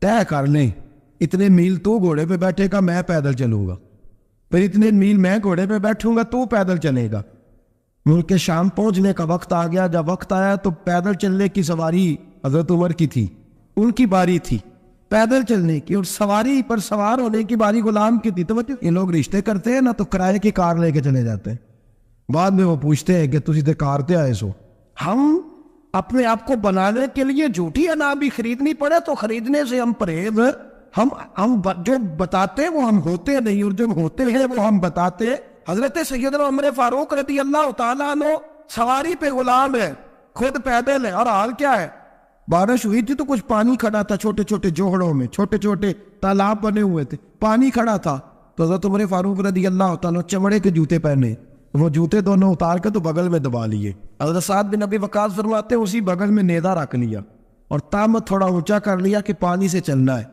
[SPEAKER 2] طے کر لیں اتنے میل تو گھوڑے پہ بیٹھے گا، میں پیدل چلوں گا. پھر اتنے میل میں گھوڑے پہ بیٹھوں گا، تو پیدل چلے گا. ملک کے شام پہنچنے کا وقت آ گیا. جب وقت آیا تو پیدل چلنے کی سواری حضرت عمر کی تھی، ان کی باری تھی پیدل چلنے کی، اور سواری پر سوار ہونے کی باری غلام کی تھی. تو یہ لوگ رشتے کرتے ہیں نا تو کرائے کی کار لے کے چلے جاتے ہیں. بعد میں وہ پوچھتے ہیں کہ تسی تے کار تے آئے سو. ہم اپنے آپ کو بنانے کے لیے جھوٹی انا بھی خریدنی پڑے تو خریدنے سے ہم پرہیز. ہم جو بتاتے ہیں وہ ہم ہوتے نہیں، اور جو ہوتے ہیں وہ ہم بتاتے ہیں. حضرت سیدنا عمر فاروق رضی اللہ تعالیٰ عنہ سواری پہ غلام ہے، خود پیدل ہے. اور حال کیا ہے؟ بارش ہوئی تھی تو کچھ پانی کھڑا تھا چھوٹے چھوٹے جوہڑوں میں، چھوٹے چھوٹے تالاب بنے ہوئے تھے، پانی کھڑا تھا. تو حضرت عمر فاروق رضی اللہ تعالیٰ چمڑے کے جوتے پہنے، وہ جوتے دونوں اتار کے تو بغل میں دبا لیے. حضرت سعد بن ابی وقاص فرماتے ہیں اسی بغل میں نیزہ رکھ لیا اور تامت تھوڑا اونچا کر لیا کہ پانی سے چلنا ہے،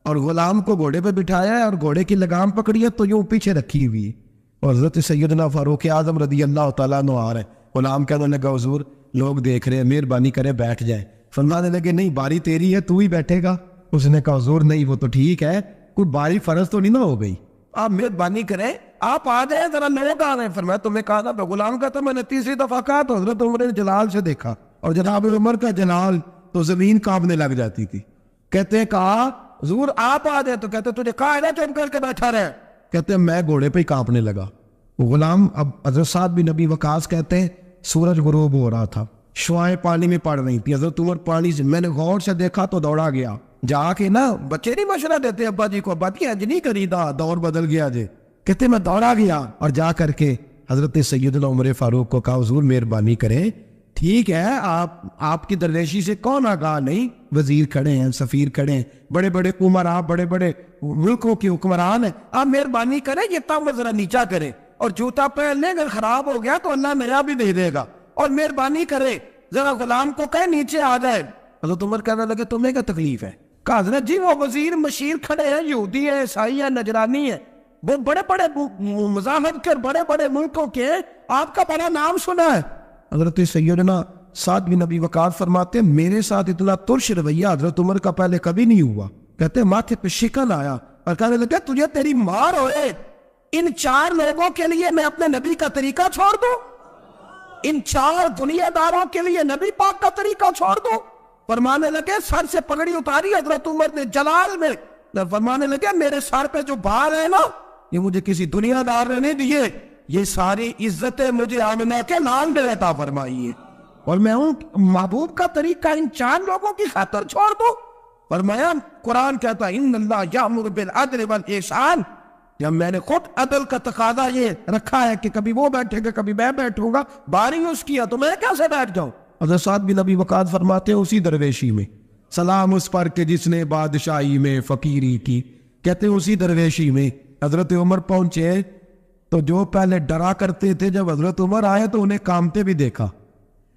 [SPEAKER 2] اور غلام کو گھوڑے پہ بٹھایا ہے اور گھوڑے کی لگام پکڑی ہے تو یوں پیچھے رکھی ہوئی ہے. اور حضرت سیدنا فاروق اعظم رضی اللہ تعالیٰ عنہ آ رہے ہیں. غلام کہنے لگا حضور لوگ دیکھ رہے ہیں، مہربانی کرے بیٹھ جائیں. فرمانے لگے نہیں باری تیری ہے، تو ہی بیٹھے گا. اس نے کہا حضور نہیں وہ تو ٹھیک ہے، کوئی باری فرض تو نہیں نہ ہو گئی، آپ مہربانی کریں آپ آ جائیں، ذرا لوگ آ رہے ہیں. فرمایا تمہیں کہا تھا. غلام کا تھا میں نے تیسری دفعہ کہا تو حضرت عمر نے جلال سے دیکھا، اور جناب عمر کا جلال تو زمین کانپنے لگ جاتی تھی. کہتے ہیں کہا حضور آپ آ جائیں، تو کہتے تجھے کہا ہے نا چپ کر کے بیٹھا رہے. کہتے ہیں میں گھوڑے پہ ہی کانپنے لگا. غلام اب حضرت سعد بن ابی وقاص کہتے ہیں سورج غروب ہو رہا تھا، شعائیں پانی میں پڑ رہی تھی. حضرت عمر پانی سے میں نے غور سے دیکھا تو دوڑا گیا. جا کے نا بچے نہیں مشورہ دیتے ابا جی کو، ابا جی آج نہیں کری دا دور بدل گیا جی. کہتے میں دوڑا گیا اور جا کر کے حضرت سیدنا عمر فاروق کو کہا حضور مہربانی کریں، ٹھیک ہے آپ کی درویشی سے کون آگاہ نہیں، وزیر کھڑے ہیں، سفیر کھڑے ہیں، بڑے بڑے عمراء، بڑے بڑے ملکوں کے حکمران ہیں، آپ مہربانی کریں یہ تام ذرا نیچا کریں، اور جوتا پہن لیں، اگر خراب ہو گیا تو اللہ نیا بھی دے دے گا، اور مہربانی کرے ذرا غلام کو کہیں نیچے آ جائے. حضرت عمر کہنے لگے تمہیں کیا تکلیف ہے؟ کہا حضرت جی وہ وزیر مشیر کھڑے ہیں، یہودی ہیں، عیسائی ہیں، نجرانی ہیں، وہ بڑے بڑے مزاحمت کر بڑے بڑے ملکوں کے، آپ کا بڑا نام سنا ہے. حضرت سیدنا سعد بن ابی وقاص فرماتے ہیں میرے ساتھ اتنا ترش رویہ حضرت عمر کا پہلے کبھی نہیں ہوا. کہتے ہیں ماتھے پہ شکن آیا اور کہنے لگا تجھے تیری مار ہوئے، ان 4 لوگوں کے لیے میں اپنے نبی کا طریقہ چھوڑ دوں، ان 4 دنیا داروں کے لیے نبی پاک کا طریقہ چھوڑ دوں. فرمانے لگے سر سے پگڑی اتاری حضرت عمر نے جلال میں، فرمانے لگے میرے سر پہ جو بار ہے نا یہ مجھے کسی دنیا دار نے نہیں دیے، یہ ساری عزتیں مجھے آمنہ کے نام دے عطا فرمائی ہے، اور میں ہوں محبوب کا طریقہ ان 4 لوگوں کی خاطر چھوڑ دوں. فرمایا قرآن کہتا ہے ان اللہ یامر بالعدل والاحسان، جب میں نے خود عدل کا تقاضا یہ رکھا ہے کہ کبھی وہ بیٹھے گا کبھی میں بیٹھوں گا، باری اس کیا تو میں کیسے بیٹھ جاؤں. حضرت سعد بن ابی وقاص فرماتے ہیں اسی درویشی میں سلام اس پر کہ جس نے بادشاہی میں فقیری کی. کہتے ہیں اسی درویشی میں حضرت عمر پہنچے تو جو پہلے ڈرا کرتے تھے جب حضرت عمر آئے تو انہیں کامتے بھی دیکھا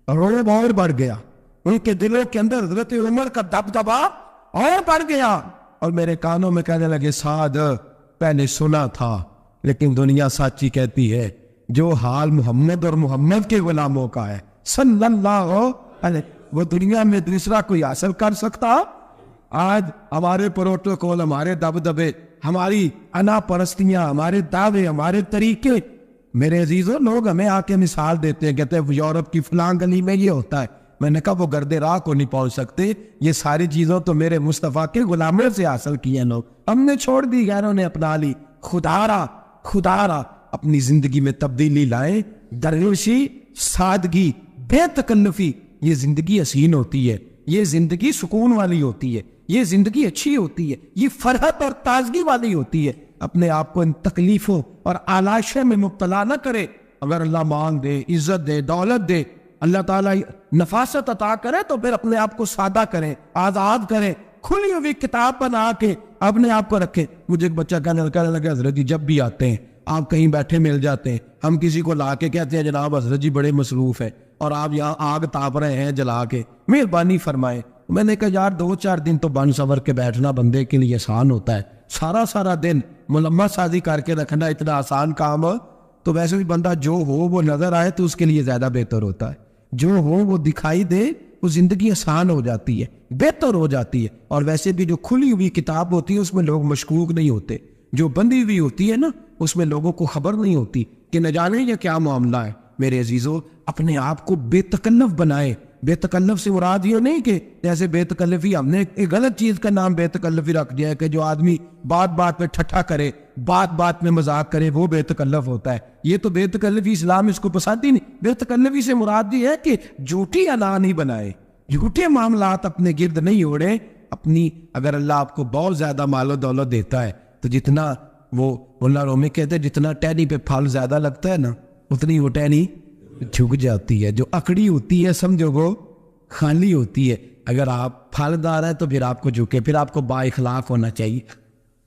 [SPEAKER 2] اور رعب اور بڑھ گیا، ان کے دلوں کے اندر حضرت عمر کا دبدبا اور بڑھ گیا، اور میرے کانوں میں کہنے لگے سعد پہلے سنا تھا لیکن دنیا سچی کہتی ہے جو حال محمد اور محمد کے غلاموں کا ہے صلی اللہ علیہ وہ دنیا میں دوسرا کوئی حاصل کر سکتا. آج ہمارے پروٹوکول، ہمارے دبدبے، ہماری انا پرستیاں، ہمارے دعوے، ہمارے طریقے، میرے عزیزوں لوگ ہمیں آ کے مثال دیتے ہیں، کہتے ہیں یورپ کی فلاں گلی میں یہ ہوتا ہے. میں نے کہا وہ گرد راہ کو نہیں پہنچ سکتے، یہ ساری چیزوں تو میرے مصطفیٰ کے غلاموں سے حاصل کی ہیں لوگ، ہم نے چھوڑ دی، غیروں نے اپنا لی. خدا را اپنی زندگی میں تبدیلی لائیں. درویشی، سادگی، بے تکلفی، یہ زندگی حسین ہوتی ہے، یہ زندگی سکون والی ہوتی ہے، یہ زندگی اچھی ہوتی ہے، یہ فرحت اور تازگی والی ہوتی ہے. اپنے آپ کو ان تکلیفوں اور آلائشوں میں مبتلا نہ کرے. اگر اللہ مال دے، عزت دے، دولت دے، اللہ تعالیٰ نفاست عطا کرے تو پھر اپنے آپ کو سادہ کریں، آزاد کریں، کھلی ہوئی کتاب بنا کے اپنے آپ کو رکھیں۔ مجھے ایک بچہ کہنے لگا حضرت جی جب بھی آتے ہیں آپ کہیں بیٹھے مل جاتے ہیں، ہم کسی کو لا کے کہتے ہیں جناب حضرت جی بڑے مصروف ہیں اور آپ یہاں آگ تاپ رہے ہیں جلا کے، مہربانی فرمائیں۔ میں نے کہا یار 2-4 دن تو بن سور کے بیٹھنا بندے کے لیے آسان ہوتا ہے، سارا دن ملمت سازی کر کے رکھنا اتنا آسان کام ہو تو ویسے بھی بندہ جو ہو وہ نظر آئے تو اس کے لیے زیادہ بہتر ہوتا ہے، جو ہو وہ دکھائی دے، وہ زندگی آسان ہو جاتی ہے، بہتر ہو جاتی ہے۔ اور ویسے بھی جو کھلی ہوئی کتاب ہوتی ہے اس میں لوگ مشکوک نہیں ہوتے، جو بندی ہوئی ہوتی ہے نا اس میں لوگوں کو خبر نہیں ہوتی کہ نہ جانے یہ کیا معاملہ ہے۔ میرے عزیزو اپنے آپ کو بے تکلف بنائے۔ بے تکلف سے مراد یہ نہیں کہ جیسے بے تکلفی ہم نے ایک غلط چیز کا نام بے تکلفی رکھ دیا ہے کہ جو آدمی بات بات پہ ٹھٹھا کرے، بات بات میں مذاق کرے وہ بے تکلف ہوتا ہے۔ یہ تو بے تکلفی اسلام اس کو پسند ہی نہیں۔ بے تکلفی سے مراد یہ ہے کہ جھوٹی انا نہیں بنائے، جھوٹے معاملات اپنے گرد نہیں اوڑے۔ اپنی اگر اللہ آپ کو بہت زیادہ مال و دولت دیتا ہے تو جتنا وہ مولا رومی کہتے ہیں جتنا ٹہنی پہ پھل زیادہ لگتا ہے نا اتنی وہ ٹہنی جھک جاتی ہے۔ جو اکڑی ہوتی ہے سمجھو وہ خالی ہوتی ہے۔ اگر آپ پھلدار ہیں تو پھر آپ کو جھکے، پھر آپ کو با اخلاق ہونا چاہیے،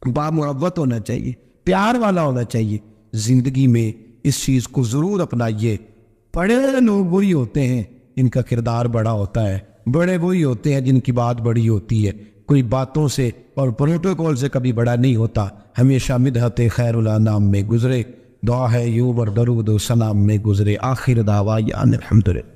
[SPEAKER 2] با محبت ہونا چاہیے، پیار والا ہونا چاہیے۔ زندگی میں اس چیز کو ضرور اپنائیے۔ بڑے لوگ وہی ہوتے ہیں جن کا کردار بڑا ہوتا ہے، بڑے وہی ہوتے ہیں جن کی بات بڑی ہوتی ہے۔ کوئی باتوں سے اور پروٹوکول سے کبھی بڑا نہیں ہوتا، ہمیشہ مدحت خیر الانام میں گزرے۔ دعا ہے یوں اور درود و سلام میں گزرے۔ آخر دعویٰ الحمدللہ۔